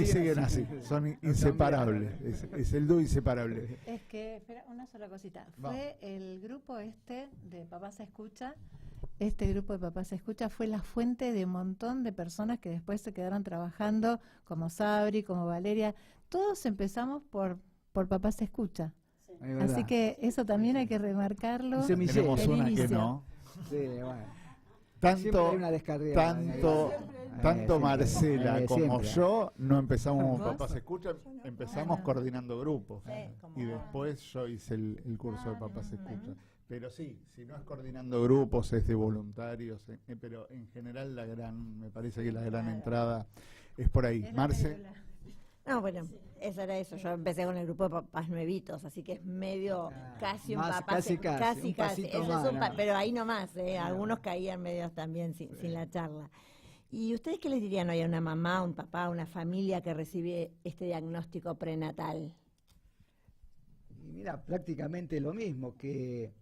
Son inseparables. Es el dúo inseparable. Es que, espera, una sola cosita. Fue el grupo de Papá Se Escucha. Este grupo de Papá Se Escucha fue la fuente de un montón de personas que después se quedaron trabajando, como Sabri, como Valeria. Todos empezamos por Papá Se Escucha. Sí. Así que eso también hay que remarcarlo. Tenemos una que no. Sí, bueno. Tanto Marcela como yo no empezamos Papá Se Escucha, empezamos coordinando grupos. Y después yo hice el curso de Papá Se Escucha. Pero sí, si no es coordinando grupos, es de voluntarios, pero en general me parece que la gran entrada es por ahí. Marce. No, bueno, eso era eso. Yo empecé con el grupo de papás nuevitos, así que es medio casi un papá. Casi. Pero ahí nomás, algunos caían medios también sin la charla. ¿Y ustedes qué les dirían hoy a una mamá, un papá, una familia que recibe este diagnóstico prenatal? Y mira, prácticamente lo mismo, que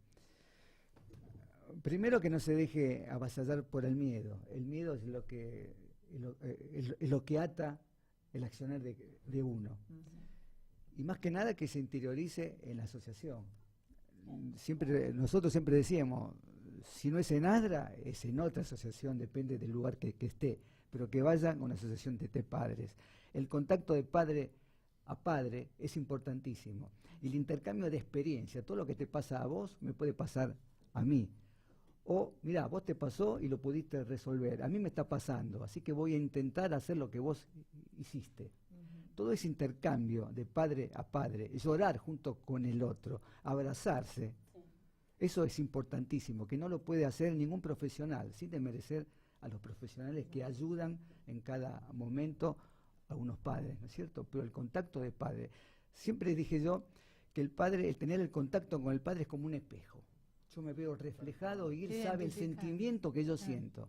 primero que no se deje avasallar por el miedo. El miedo es lo que ata el accionar de uno. Y más que nada que se interiorice en la asociación. Nosotros siempre decíamos, si no es en ASDRA, es en otra asociación, depende del lugar que esté, pero que vayan a una asociación de padres. El contacto de padre a padre es importantísimo. Y el intercambio de experiencia, todo lo que te pasa a vos me puede pasar a mí. O, mira, vos te pasó y lo pudiste resolver. A mí me está pasando, así que voy a intentar hacer lo que vos hiciste. Todo ese intercambio de padre a padre, llorar junto con el otro, abrazarse, eso es importantísimo, que no lo puede hacer ningún profesional, sin desmerecer a los profesionales que ayudan en cada momento a unos padres, ¿no es cierto? Pero el contacto de padre, siempre dije yo que el tener el contacto con el padre es como un espejo. Yo me veo reflejado y él sabe el sentimiento que yo siento.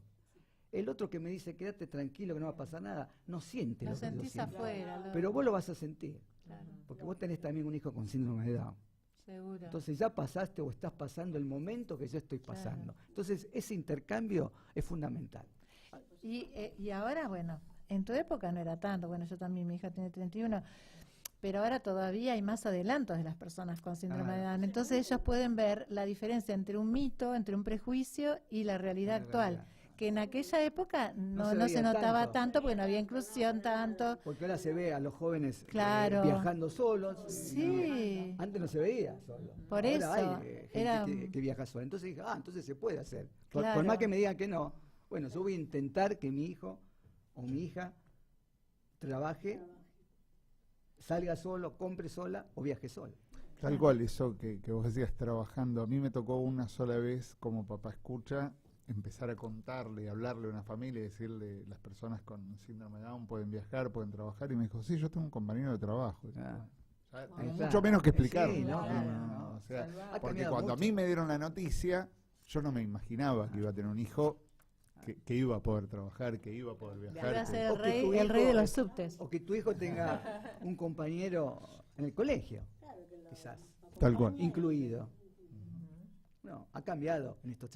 El otro que me dice, quédate tranquilo que no va a pasar nada, no siente lo que yo siento. Afuera, pero vos lo vas a sentir, porque vos tenés también un hijo con síndrome de Down. Seguro. Entonces ya pasaste o estás pasando el momento que yo estoy pasando. Entonces ese intercambio es fundamental. Y ahora, bueno, en tu época no era tanto, bueno, yo también, mi hija tiene 31, pero ahora todavía hay más adelantos de las personas con síndrome de Down. Entonces ellos pueden ver la diferencia entre un mito, entre un prejuicio y la realidad actual. que en aquella época no se veía notaba tanto porque no había inclusión tanto. Porque ahora se ve a los jóvenes Claro. viajando solos. Sí. Antes no se veía solo. Por Ahora eso, hay gente era- que viaja sola. Entonces dije, entonces se puede hacer. Claro. Por más que me digan que no, bueno, yo voy a intentar que mi hijo o mi hija trabaje, salga solo, compre sola o viaje sola. Tal cual, eso que vos decías trabajando. A mí me tocó una sola vez como papá escucha empezar a contarle, hablarle a una familia y decirle las personas con síndrome de Down pueden viajar, pueden trabajar. Y me dijo, sí, yo tengo un compañero de trabajo. Ahí Mucho está. menos que explicarle. Sí, ¿no? no. O sea, Ha porque cambiado cuando a mucho. mí me dieron la noticia, yo no me imaginaba que iba a tener un hijo que iba a poder trabajar, que iba a poder viajar. Iba a ser O que tu el rey hijo- de los subtes. O que tu hijo tenga un compañero en el colegio, quizás. Tal cual. Incluido. No, ha cambiado en estos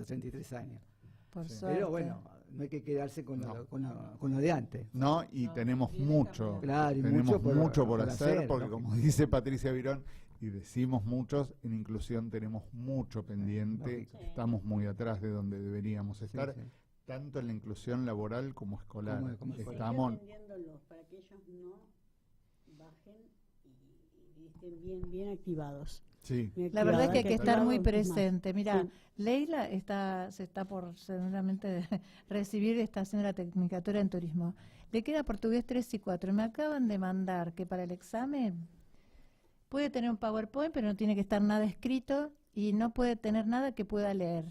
33 años. Por Sí. suerte. Pero bueno, no hay que quedarse con lo de antes. No, y tenemos mucho, Claro, y tenemos mucho mucho por por hacer, hacer, porque lógico. como dice Patricia Virón, y decimos muchos, en inclusión tenemos mucho pendiente, Lógico. estamos muy atrás de donde deberíamos estar, sí. tanto en la inclusión laboral como escolar. Como escolar. Estamos, Atendiéndolos para que ellos no bajen y estén bien activados. sí, Bien La verdad es que hay que estar muy activados más. presente. Mira, Sí. Leila se está por seguramente recibir, está haciendo la tecnicatura en turismo. Le queda portugués 3 y 4. Me acaban de mandar que para el examen puede tener un PowerPoint, pero no tiene que estar nada escrito y no puede tener nada que pueda leer.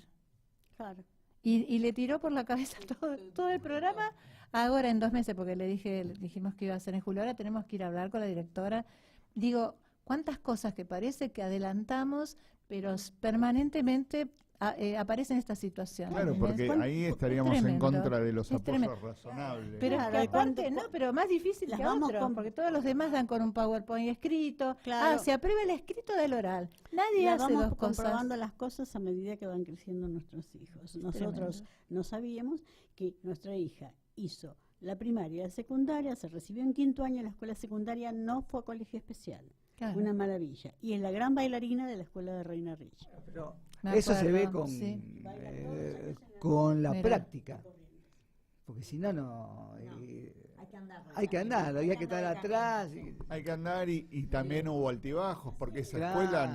Claro. Y le tiró por la cabeza todo el programa ahora en 2 meses, porque le dijimos que iba a ser en julio. Ahora tenemos que ir a hablar con la directora. Digo, cuántas cosas que parece que adelantamos, pero permanentemente aparecen estas situaciones. claro, porque ahí estaríamos en tremendo, contra de los es apoyos tremendo. razonables. Pero Claro, es que y cuando- aparte, no, pero más difícil las que vamos otros, con- porque todos los demás dan con un PowerPoint escrito. Claro. Se aprueba el escrito del oral. Nadie Ya hace vamos dos cosas. comprobando las cosas a medida que van creciendo nuestros hijos. Nosotros tremendo. no sabíamos que nuestra hija hizo la primaria y la secundaria, se recibió en 5º año en la escuela secundaria, no fue a colegio especial. Claro. Una maravilla. Y es la gran bailarina de la escuela de Reina Rich. Pero Me eso se ve acuerdo, con, sí. con la Mira. práctica. Porque si no, Hay que andar. hay que andar, hay que estar atrás. Hay que andar y también hubo altibajos, porque esa Claro. escuela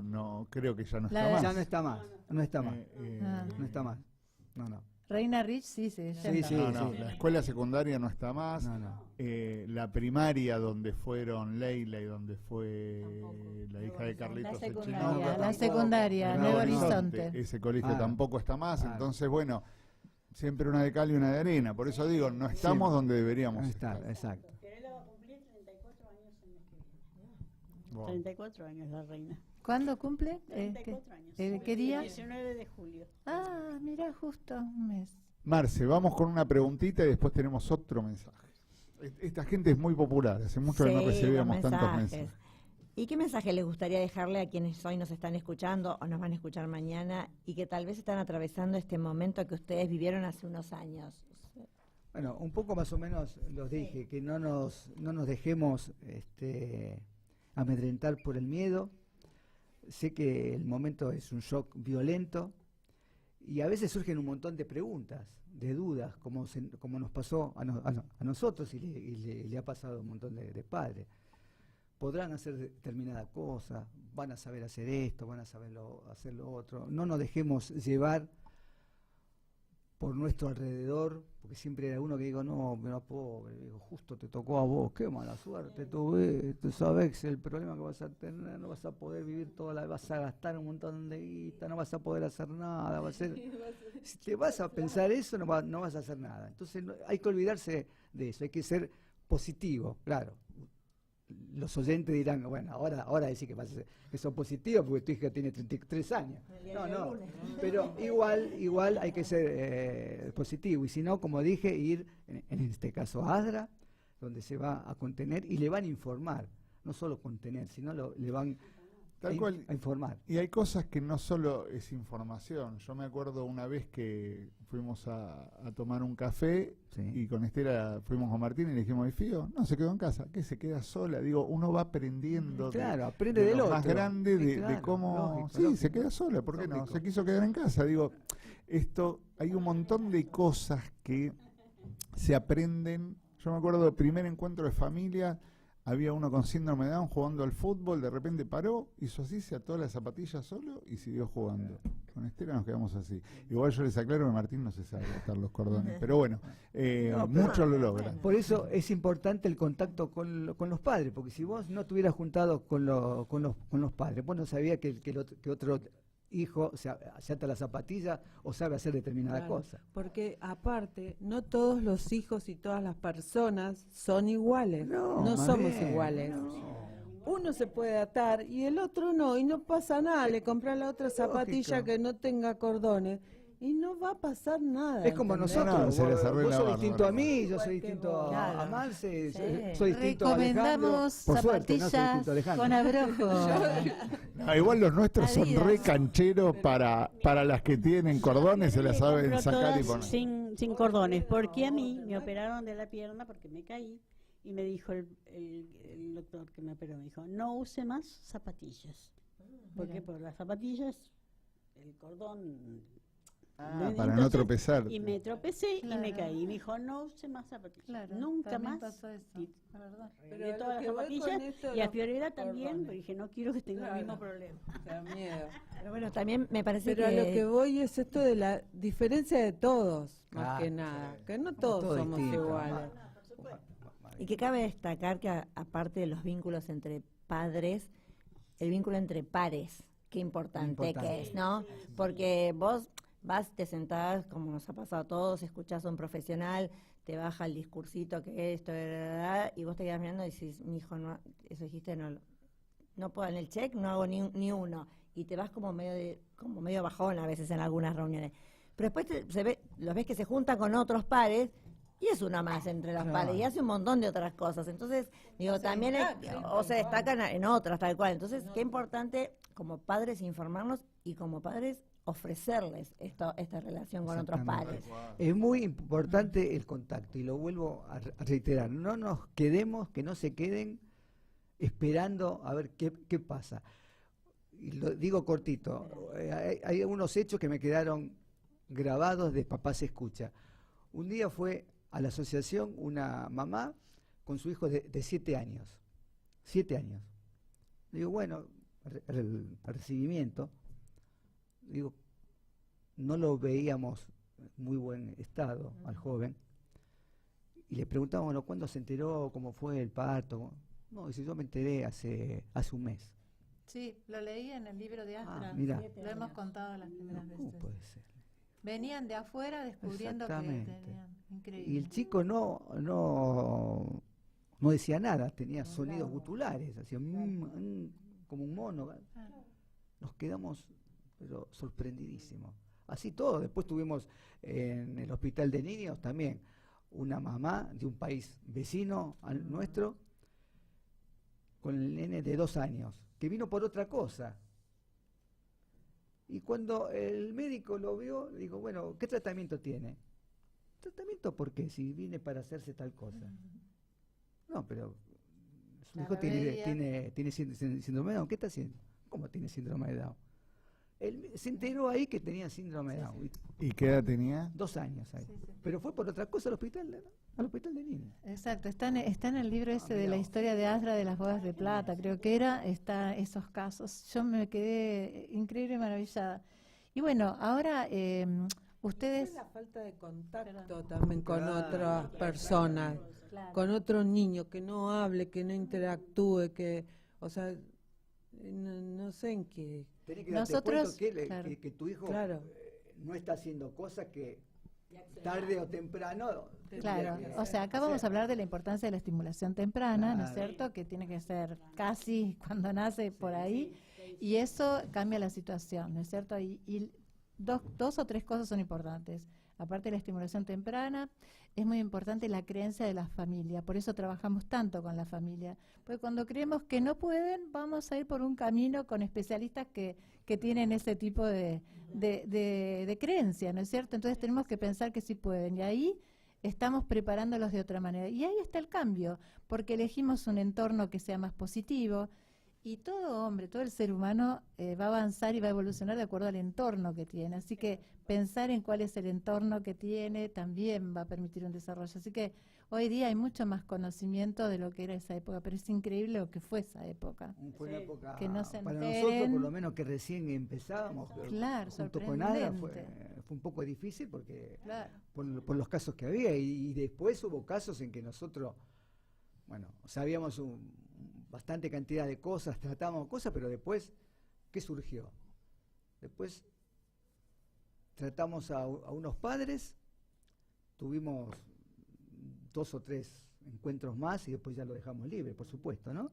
no creo que ya no La está de- más. Ya no está más, no está más, Ah. no está más. No. Reina Rich sí, Sí, sí. No, la escuela secundaria no está más. No. La primaria donde fueron Leila y donde fue la hija de Carlitos La secundaria, Echinoca, la secundaria, Nuevo Nuevo Horizonte. Horizonte. ese colegio Ah. tampoco está más. Ah. Entonces, bueno, siempre una de cal y una de arena. Por eso digo, no estamos donde deberíamos No estar. está, exacto. Querela va a cumplir 34 años el mes que viene. Wow. 34 años la reina. ¿Cuándo cumple? 34 años. ¿Qué día? 19 de julio. Ah, mira, justo un mes. Marce, vamos con una preguntita y después tenemos otro mensaje. Esta gente es muy popular, hace mucho que no Sí, recibíamos los tantos mensajes. ¿Y qué mensaje les gustaría dejarle a quienes hoy nos están escuchando o nos van a escuchar mañana y que tal vez están atravesando este momento que ustedes vivieron hace unos años? Bueno, un poco más o menos los dije, que no nos dejemos amedrentar por el miedo. Sé que el momento es un shock violento y a veces surgen un montón de preguntas, de dudas, como nos pasó a nosotros y le ha pasado a un montón de padres. Podrán hacer determinada cosa, van a saber hacer esto, van a saber hacer lo otro. No nos dejemos llevar por nuestro alrededor, porque siempre era uno que digo, no, pero pobre, digo, justo te tocó a vos, qué mala suerte tuve, tú sabes el problema que vas a tener, no vas a poder vivir toda la vida, vas a gastar un montón de guita, no vas a poder hacer nada, va a ser, si te vas a pensar eso, no vas a hacer nada. Entonces hay que olvidarse de eso, hay que ser positivo, claro. Los oyentes dirán, bueno, ahora decís que son positivos porque tu hija tiene 33 años. No, pero igual hay que ser positivo. Y si no, como dije, ir, en este caso a ASDRA, donde se va a contener y le van a informar. No solo contener, sino le van Tal cual. A informar. Y hay cosas que no solo es información. Yo me acuerdo una vez que fuimos a tomar un café y con Estela fuimos a Martín y le dijimos, ¿y Fío? No, se quedó en casa. ¿Qué? Se queda sola. Digo, uno va aprendiendo aprende del lo más otro. grande de Claro, cómo... lógico, sí, lógico. se queda sola. ¿Por qué no? Lógico. Se quiso quedar en casa. Digo, hay un montón de cosas que se aprenden. Yo me acuerdo del primer encuentro de familia, había uno con síndrome de Down jugando al fútbol, de repente paró, hizo así, se ató las zapatillas solo y siguió jugando. Con Estela nos quedamos así. Igual yo les aclaro que Martín no se sabe atar los cordones, pero bueno, muchos lo logran. Por eso es importante el contacto con los padres, porque si vos no te hubieras juntado con los padres, vos no sabías que otro hijo se ata la zapatilla o sabe hacer determinada cosa. Porque aparte, no todos los hijos y todas las personas son iguales. No somos iguales. Uno se puede atar y el otro no, y no pasa nada. Le compras la otra zapatilla que no tenga cordones y no va a pasar nada. Es como nosotros, se les vos arregla sos bárbaro. distinto a mí, yo soy distinto a Marce, soy distinto a Alejandro. Recomendamos Por suerte, no soy zapatillas distinto a Alejandro. con abrojo. Igual los nuestros son Adidas. re cancheros para las que tienen cordones, se las saben Compro sacar y todas poner. sin cordones, porque a mí me operaron de la pierna porque me caí y me dijo el doctor que me operó, me dijo, no use más zapatillas, porque por las zapatillas el cordón... Para no tropezar. Y me tropecé y me Claro. caí. Y me dijo, no use más zapatillas. Claro, Nunca también más. pasó eso, la verdad. De todas las zapatillas. Y a Fiorella también, porque dije, no quiero que tenga el mismo problema. Da miedo. Pero bueno, también me parece Pero que... a lo que voy es esto de la diferencia de todos, más que Claro, nada. Que no todos todos somos distintos. iguales. Y que cabe destacar que aparte de los vínculos entre padres, el vínculo entre pares, qué importante que es, ¿no? Porque vos vas, te sentás, como nos ha pasado a todos, escuchás a un profesional, te baja el discursito que esto, y vos te quedas mirando y decís, mi hijo, no, eso dijiste, no puedo en el check, no hago ni uno. Y te vas como medio bajón a veces en algunas reuniones. Pero después los ves que se juntan con otros pares y es uno más entre los pares y hace un montón de otras cosas. Entonces, digo, también se destacan en otras, tal cual. Entonces, qué importante como padres informarnos y como padres ofrecerles esta relación con otros pares. Es muy importante el contacto y lo vuelvo a reiterar. No nos quedemos, que no se queden esperando a ver qué pasa. Y lo digo cortito. Hay algunos hechos que me quedaron grabados de Papá se escucha. Un día fue a la asociación una mamá con su hijo de 7 años. 7 años. Digo, bueno, el recibimiento, digo, no lo veíamos en muy buen estado al joven. Y le preguntamos, bueno, ¿cuándo se enteró? ¿Cómo fue el parto? No, dice, yo me enteré hace un mes. Sí, lo leí en el libro de Astra. Mira. Lo hemos contado las primeras ¿Cómo veces. puede ser? Venían de afuera descubriendo que Exactamente. tenían. Increíble. Y el chico no decía nada, tenía sonidos gutulares, hacía como un mono. Nos quedamos pero sorprendidísimos. Así todo. Después tuvimos en el hospital de niños también una mamá de un país vecino al nuestro con el nene de 2 años, que vino por otra cosa. Y cuando el médico lo vio, le dijo, bueno, ¿qué tratamiento tiene? ¿Tratamiento por qué? Si vine para hacerse tal cosa. No, pero su hijo tiene síndrome de Down. ¿Qué está haciendo? ¿Cómo tiene síndrome de Down? Él se enteró ahí que tenía síndrome de Down. ¿Y qué edad tenía? 2 años ahí. Pero fue por otra cosa al hospital de niños. Exacto, está en el libro ese de la historia de Asdra de las bodas de plata, creo que está esos casos. Yo me quedé increíble y maravillada. Y bueno, ahora ustedes... Es la falta de contacto también con otras personas, con otro niño que no hable, que no interactúe, que, o sea, no sé en qué. Tenés que darte Nosotros, cuenta que tu hijo no está haciendo cosas que tarde o temprano... Claro, o sea, acá vamos a hablar de la importancia de la estimulación temprana, ¿no es cierto? Que tiene que ser casi cuando nace por ahí, y eso cambia la situación, ¿no es cierto? Y dos o tres cosas son importantes. aparte de la estimulación temprana, es muy importante la creencia de la familia. Por eso trabajamos tanto con la familia. Porque cuando creemos que no pueden, vamos a ir por un camino con especialistas que tienen ese tipo de creencia, ¿no es cierto? Entonces tenemos que pensar que sí pueden. Y ahí estamos preparándolos de otra manera. Y ahí está el cambio, porque elegimos un entorno que sea más positivo. Y todo hombre, todo el ser humano va a avanzar y va a evolucionar de acuerdo al entorno que tiene. Así que pensar en cuál es el entorno que tiene también va a permitir un desarrollo. Así que hoy día hay mucho más conocimiento de lo que era esa época, pero es increíble lo que fue esa época. Fue una época que no se para enteren. nosotros, por lo menos que recién empezábamos, Claro, junto con Ada, fue sorprendente. un poco difícil porque Claro. por los casos que había. Y después hubo casos en que nosotros, bueno, sabíamos bastante cantidad de cosas, tratábamos cosas, pero después, ¿qué surgió? Después tratamos a unos padres, tuvimos 2 o 3 encuentros más y después ya lo dejamos libre, por supuesto, ¿no?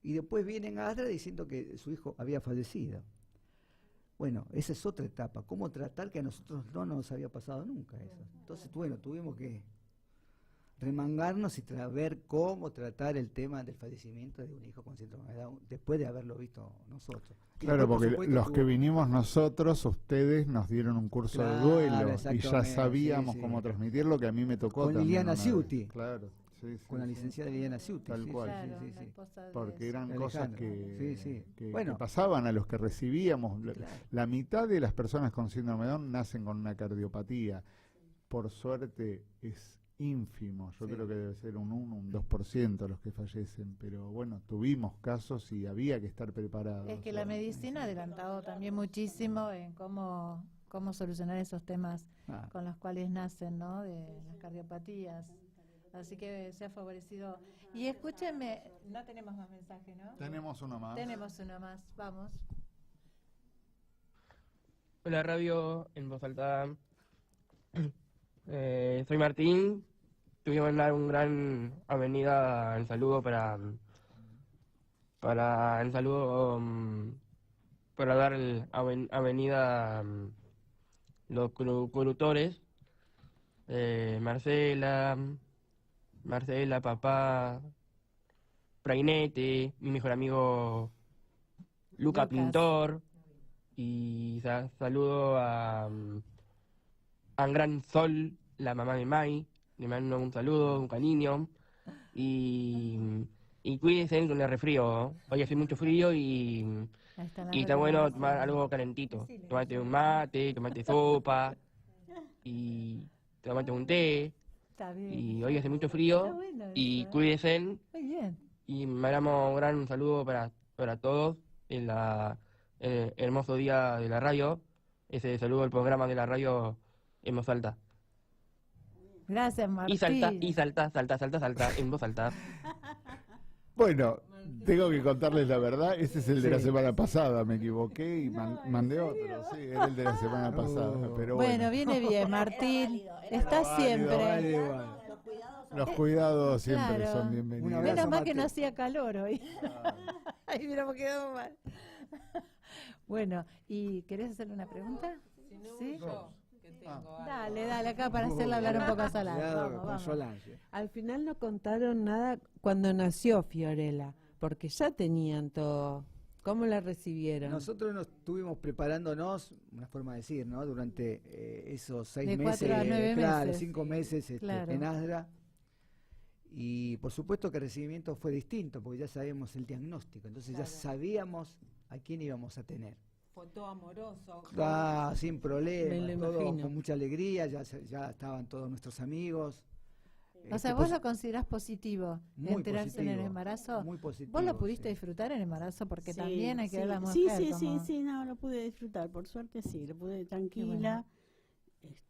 Y después vienen a Asdra diciendo que su hijo había fallecido. Bueno, esa es otra etapa, cómo tratar que a nosotros no nos había pasado nunca eso. Entonces, bueno, tuvimos que remangarnos y ver cómo tratar el tema del fallecimiento de un hijo con síndrome de Down después de haberlo visto nosotros. Claro, porque los que vinimos nosotros, ustedes nos dieron un curso de duelo y ya sabíamos cómo transmitirlo, que a mí me tocó con también Liliana una Ciuti. vez. Claro, sí, con la licenciada Liliana Ciuti. Tal cual. Claro, sí, la esposa de Porque eran Alejandro. cosas que Bueno, pasaban a los que recibíamos. claro. La mitad de las personas con síndrome de Down nacen con una cardiopatía. Por suerte es ínfimo, yo creo que debe ser un 1, un 2% los que fallecen, pero bueno, tuvimos casos y había que estar preparados. Es que la medicina ha adelantado también muchísimo en cómo solucionar esos temas con los cuales nacen, ¿no? De las cardiopatías. Así que se ha favorecido. Y escúchenme, no tenemos más mensajes, ¿no? Tenemos uno más. Tenemos uno más, vamos. Hola, radio en voz alta. Soy Martín. Tuvimos que dar un gran avenida en saludo para dar avenida los conductores. Marcela, papá, Prainete, mi mejor amigo Luca Lucas. Pintor, y saludo a Gran Sol, la mamá de Mai, le mando un saludo, un cariño, y cuídense con el resfrío. Hoy hace mucho frío y está bueno tomar algo calentito. Tomate un mate, tomate sopa, y tomate un té. Está bien. Y hoy hace mucho frío, Está bueno y eso, ¿eh? cuídense. Muy bien. Y mandamos un gran saludo para todos en el hermoso día de la radio. Ese saludo al programa de la radio en voz alta. Gracias, Martín. Y salta en voz alta. Bueno, tengo que contarles la verdad, ese es el de la semana pasada, me equivoqué y mandé otro, sí, era el de la semana pasada, pero Bueno, viene bien, Martín. Estás siempre. Los cuidados siempre Claro. son bienvenidos. Menos mal que no hacía calor hoy. Ahí hubiéramos quedado mal. Bueno, ¿y querés hacerle una pregunta? ¿Sí? Dale, acá para hacerle hablar un poco a Solange. Vamos. Al final no contaron nada cuando nació Fiorella, porque ya tenían todo. ¿Cómo la recibieron? Nosotros nos estuvimos preparándonos, una forma de decir, ¿no? Durante esos 6 De meses, 4 a 9 claro, meses. 5 meses Claro. en Asdra. Y por supuesto que el recibimiento fue distinto, porque ya sabíamos el diagnóstico, entonces ya sabíamos a quién íbamos a tener. Fue todo amoroso. Sin Me problema, lo todo imagino. con mucha alegría, ya estaban todos nuestros amigos. O sea, vos lo considerás positivo, Muy enterarse en el positivo, embarazo. muy positivo, ¿Vos lo pudiste sí. disfrutar en el embarazo? Porque Sí, también hay que ver la sí, mujer. como- sí, no, lo pude disfrutar, por suerte sí, lo pude tranquila,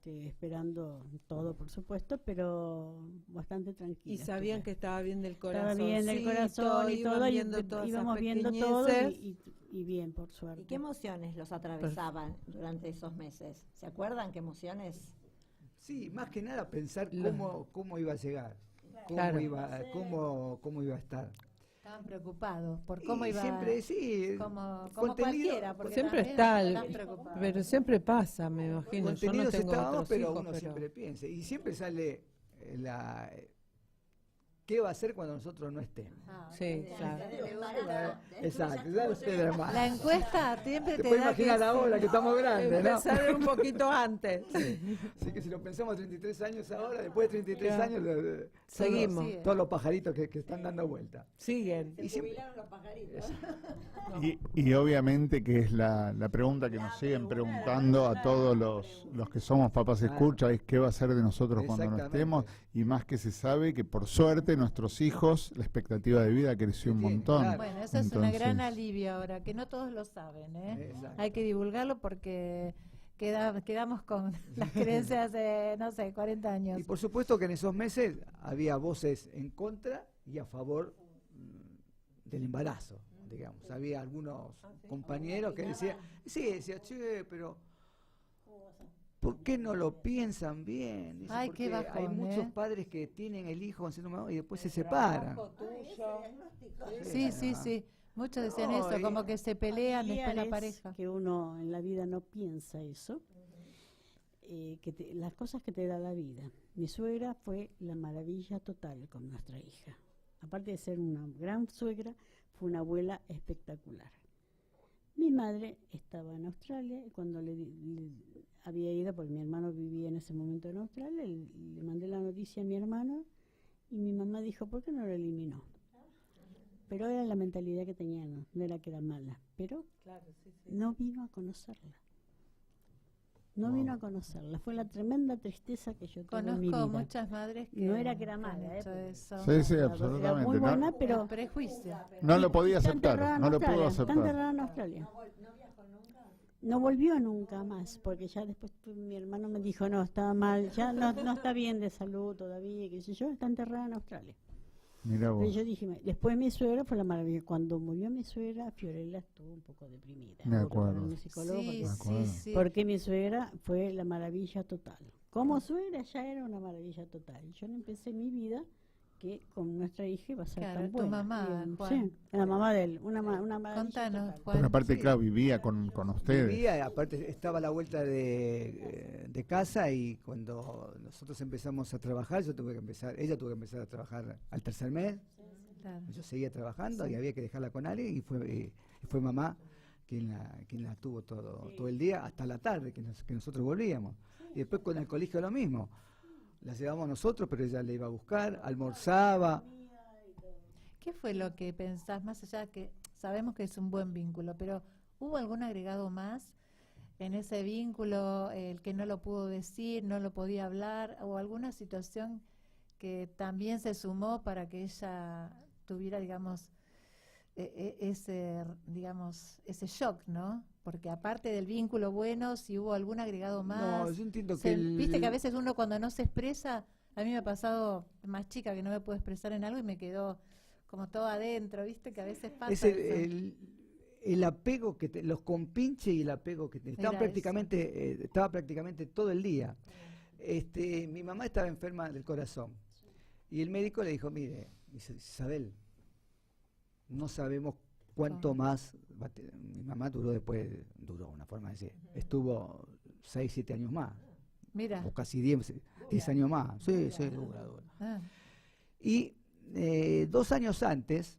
esperando todo, por supuesto, pero bastante tranquila. Y sabían estuve. que estaba bien del corazón. Estaba bien del corazón y todo, íbamos viendo todo y y bien, por suerte. ¿Y qué emociones los atravesaban durante esos meses? ¿Se acuerdan qué emociones? Sí, más que nada pensar cómo iba a llegar, Claro. cómo iba a estar. Estaban preocupados por cómo Y iba. siempre, sí, como contenido, cualquiera, porque Siempre también está, están preocupados. pero siempre pasa, me imagino. Yo no contenidos tengo estábamos, otros pero hijos, uno pero siempre piensa. Y siempre sale ¿qué va a hacer cuando nosotros no estemos? sí, claro. Exacto, ya usted es más. La encuesta siempre Te te puedes da imaginar que ahora que estamos grandes, ¿no? Empezar un poquito antes. Así que si lo pensamos 33 años ahora, después de 33 Claro. años, Seguimos. todos los pajaritos que están dando vuelta. Siguen. Y siempre- Y obviamente que es la pregunta que nos siguen preguntando a todos los que somos papás escucha, es qué va a ser de nosotros cuando no Exactamente. estemos, y más que se sabe que por suerte nuestros hijos, la expectativa de vida creció un montón. claro. Bueno, eso es una gran Entonces, alivio ahora, que no todos lo saben, ¿eh? Exacto. Hay que divulgarlo porque quedamos con las creencias de, no sé, 40 años. Y por supuesto que en esos meses había voces en contra y a favor del embarazo, digamos. Había algunos compañeros que decían, che, pero ¿por qué no lo piensan bien? Dice, Ay, porque qué bajón, hay muchos ¿eh? padres que tienen el hijo con síndrome de Down y después se separan. Sí. Muchos decían No, eso, como que se pelean después la Familiares pareja. que uno en la vida no piensa eso, las cosas que te da la vida. Mi suegra fue la maravilla total con nuestra hija. Aparte de ser una gran suegra, fue una abuela espectacular. Mi madre estaba en Australia y cuando le había ido, porque mi hermano vivía en ese momento en Australia, le mandé la noticia a mi hermano y mi mamá dijo, ¿por qué no lo eliminó? Pero era la mentalidad que tenían, no era que era mala, pero no vino a conocerla. No vino a conocerla. Fue la tremenda tristeza que yo tuve en mi vida. Conozco muchas madres que no era que era han mala, hecho eso. Sí, Era absolutamente. muy buena, No, pero El prejuicio. no lo podía está aceptar, enterrada en no lo Australia, pudo Está aceptar. enterrada en Australia. No volvió nunca más, porque ya después mi hermano me dijo, no, estaba mal, ya no está bien de salud todavía, qué sé yo, está enterrada en Australia. Mirá vos. Pero yo dije, después mi suegra fue la maravilla. Cuando murió mi suegra, Fiorella estuvo un poco deprimida. Me Hubo que poner acuerdo. un psicólogo Sí, porque- sí. porque mi suegra fue la maravilla total. Como suegra ya era una maravilla total. Yo no empecé mi vida que con nuestra hija iba a ser Claro, tan tu buena. mamá, Y, Juan. sí, la mamá de él, una maravilla Contanos, total. Juan. Pero aparte, Sí. claro, vivía con ustedes. Vivía, aparte estaba a la vuelta de casa y cuando nosotros empezamos a trabajar, ella tuvo que empezar a trabajar al tercer mes. Claro. Yo seguía trabajando y había que dejarla con alguien y fue mamá quien la tuvo todo el día hasta la tarde que nosotros volvíamos. Y después con el colegio lo mismo. La llevamos nosotros, pero ella le iba a buscar, almorzaba. ¿Qué fue lo que pensás, más allá que sabemos que es un buen vínculo, pero hubo algún agregado más en ese vínculo, el que no lo pudo decir, no lo podía hablar, o alguna situación que también se sumó para que ella tuviera, digamos, ese shock, ¿no? Porque aparte del vínculo bueno, si hubo algún agregado más. No, yo entiendo que Viste que a veces uno cuando no se expresa, a mí me ha pasado más chica que no me puedo expresar en algo y me quedó como todo adentro, viste que a veces pasa es eso. el apego los compinches y el apego que estaba prácticamente todo el día. Mi mamá estaba enferma del corazón y el médico le dijo, mire, Isabel, no sabemos cuánto más mi mamá duró una forma de decir, estuvo 6, 7 años más. Mira. O casi 10 años más. Sí, dura. Ah. Y 2 años antes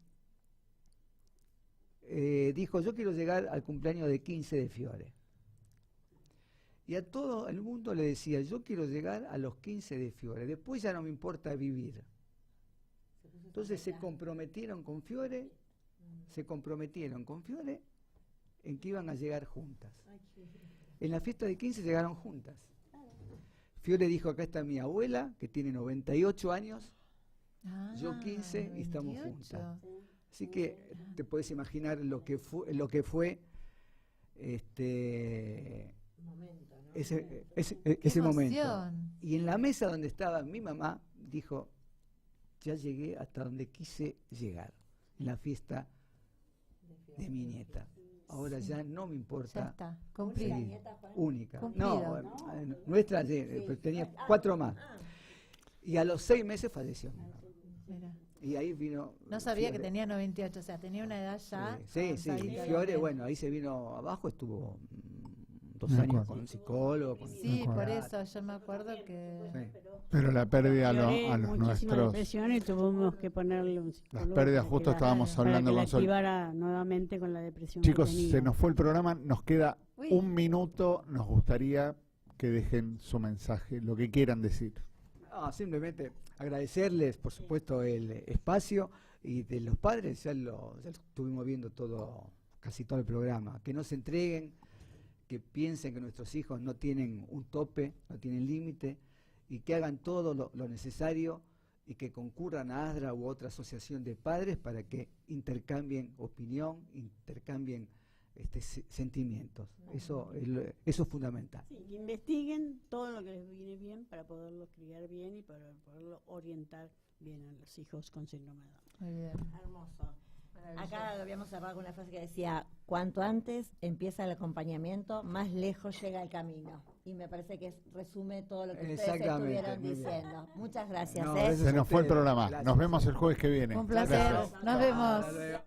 dijo, yo quiero llegar al cumpleaños de 15 de Fiore. Y a todo el mundo le decía, yo quiero llegar a los 15 de Fiore, después ya no me importa vivir. Entonces se comprometieron con Fiore en que iban a llegar juntas. En la fiesta de 15 llegaron juntas. Fiore dijo, acá está mi abuela, que tiene 98 años, yo 15 y estamos 28. juntas. Así que te puedes imaginar lo que fue ese momento. Emoción. Y en la mesa donde estaba mi mamá, dijo, ya llegué hasta donde quise llegar, en la fiesta de mi nieta. Ahora ya no me importa. Ya está, cumplido. seguir. Única. Cumplido. No, nuestra tenía 4 más. Y a los 6 meses falleció mi mamá. Mira. Y ahí vino... No sabía que Fiore. tenía 98, o sea, tenía una edad ya. Sí, sí, avanzadita Fiore, también. bueno, ahí se vino abajo, estuvo 2 Me años acuerdo. con un psicólogo. Con Sí, por psiquiatra. eso yo me acuerdo que... Pero la pérdida a, Lloré a los muchísima nuestros, depresión y tuvimos que ponerle un las psicólogo pérdidas, para justo que la- estábamos para hablando que la con Sol. activara nuevamente con la depresión Chicos, que tenía. se nos fue el programa, nos queda Uy. un minuto, nos gustaría que dejen su mensaje, lo que quieran decir. Simplemente agradecerles, por supuesto, el espacio y de los padres, ya lo estuvimos viendo casi todo el programa, que no se entreguen, que piensen que nuestros hijos no tienen un tope, no tienen límite, y que hagan todo lo necesario y que concurran a ASDRA u otra asociación de padres para que intercambien opinión, intercambien sentimientos. Eso es fundamental. Sí, que investiguen todo lo que les viene bien para poderlos criar bien y para poderlos orientar bien a los hijos con síndrome de Down. Muy bien. Hermoso. Acá lo habíamos cerrado con una frase que decía, cuanto antes empieza el acompañamiento, más lejos llega el camino. Y me parece que resume todo lo que ustedes Exactamente, estuvieron muy bien. diciendo. Muchas gracias. No, ¿eh? gracias Se a nos fue el ustedes. programa, Gracias. nos vemos el jueves que viene. Un placer. Gracias. Nos vemos. Hasta luego.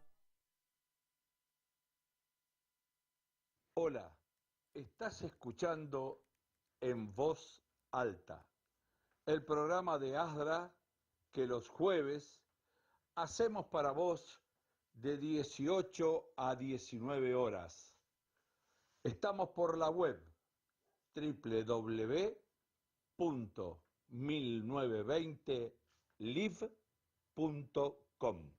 Hola, estás escuchando En Voz Alta, el programa de ASDRA que los jueves hacemos para vos de 18 a 19 horas. Estamos por la web www.1920live.com.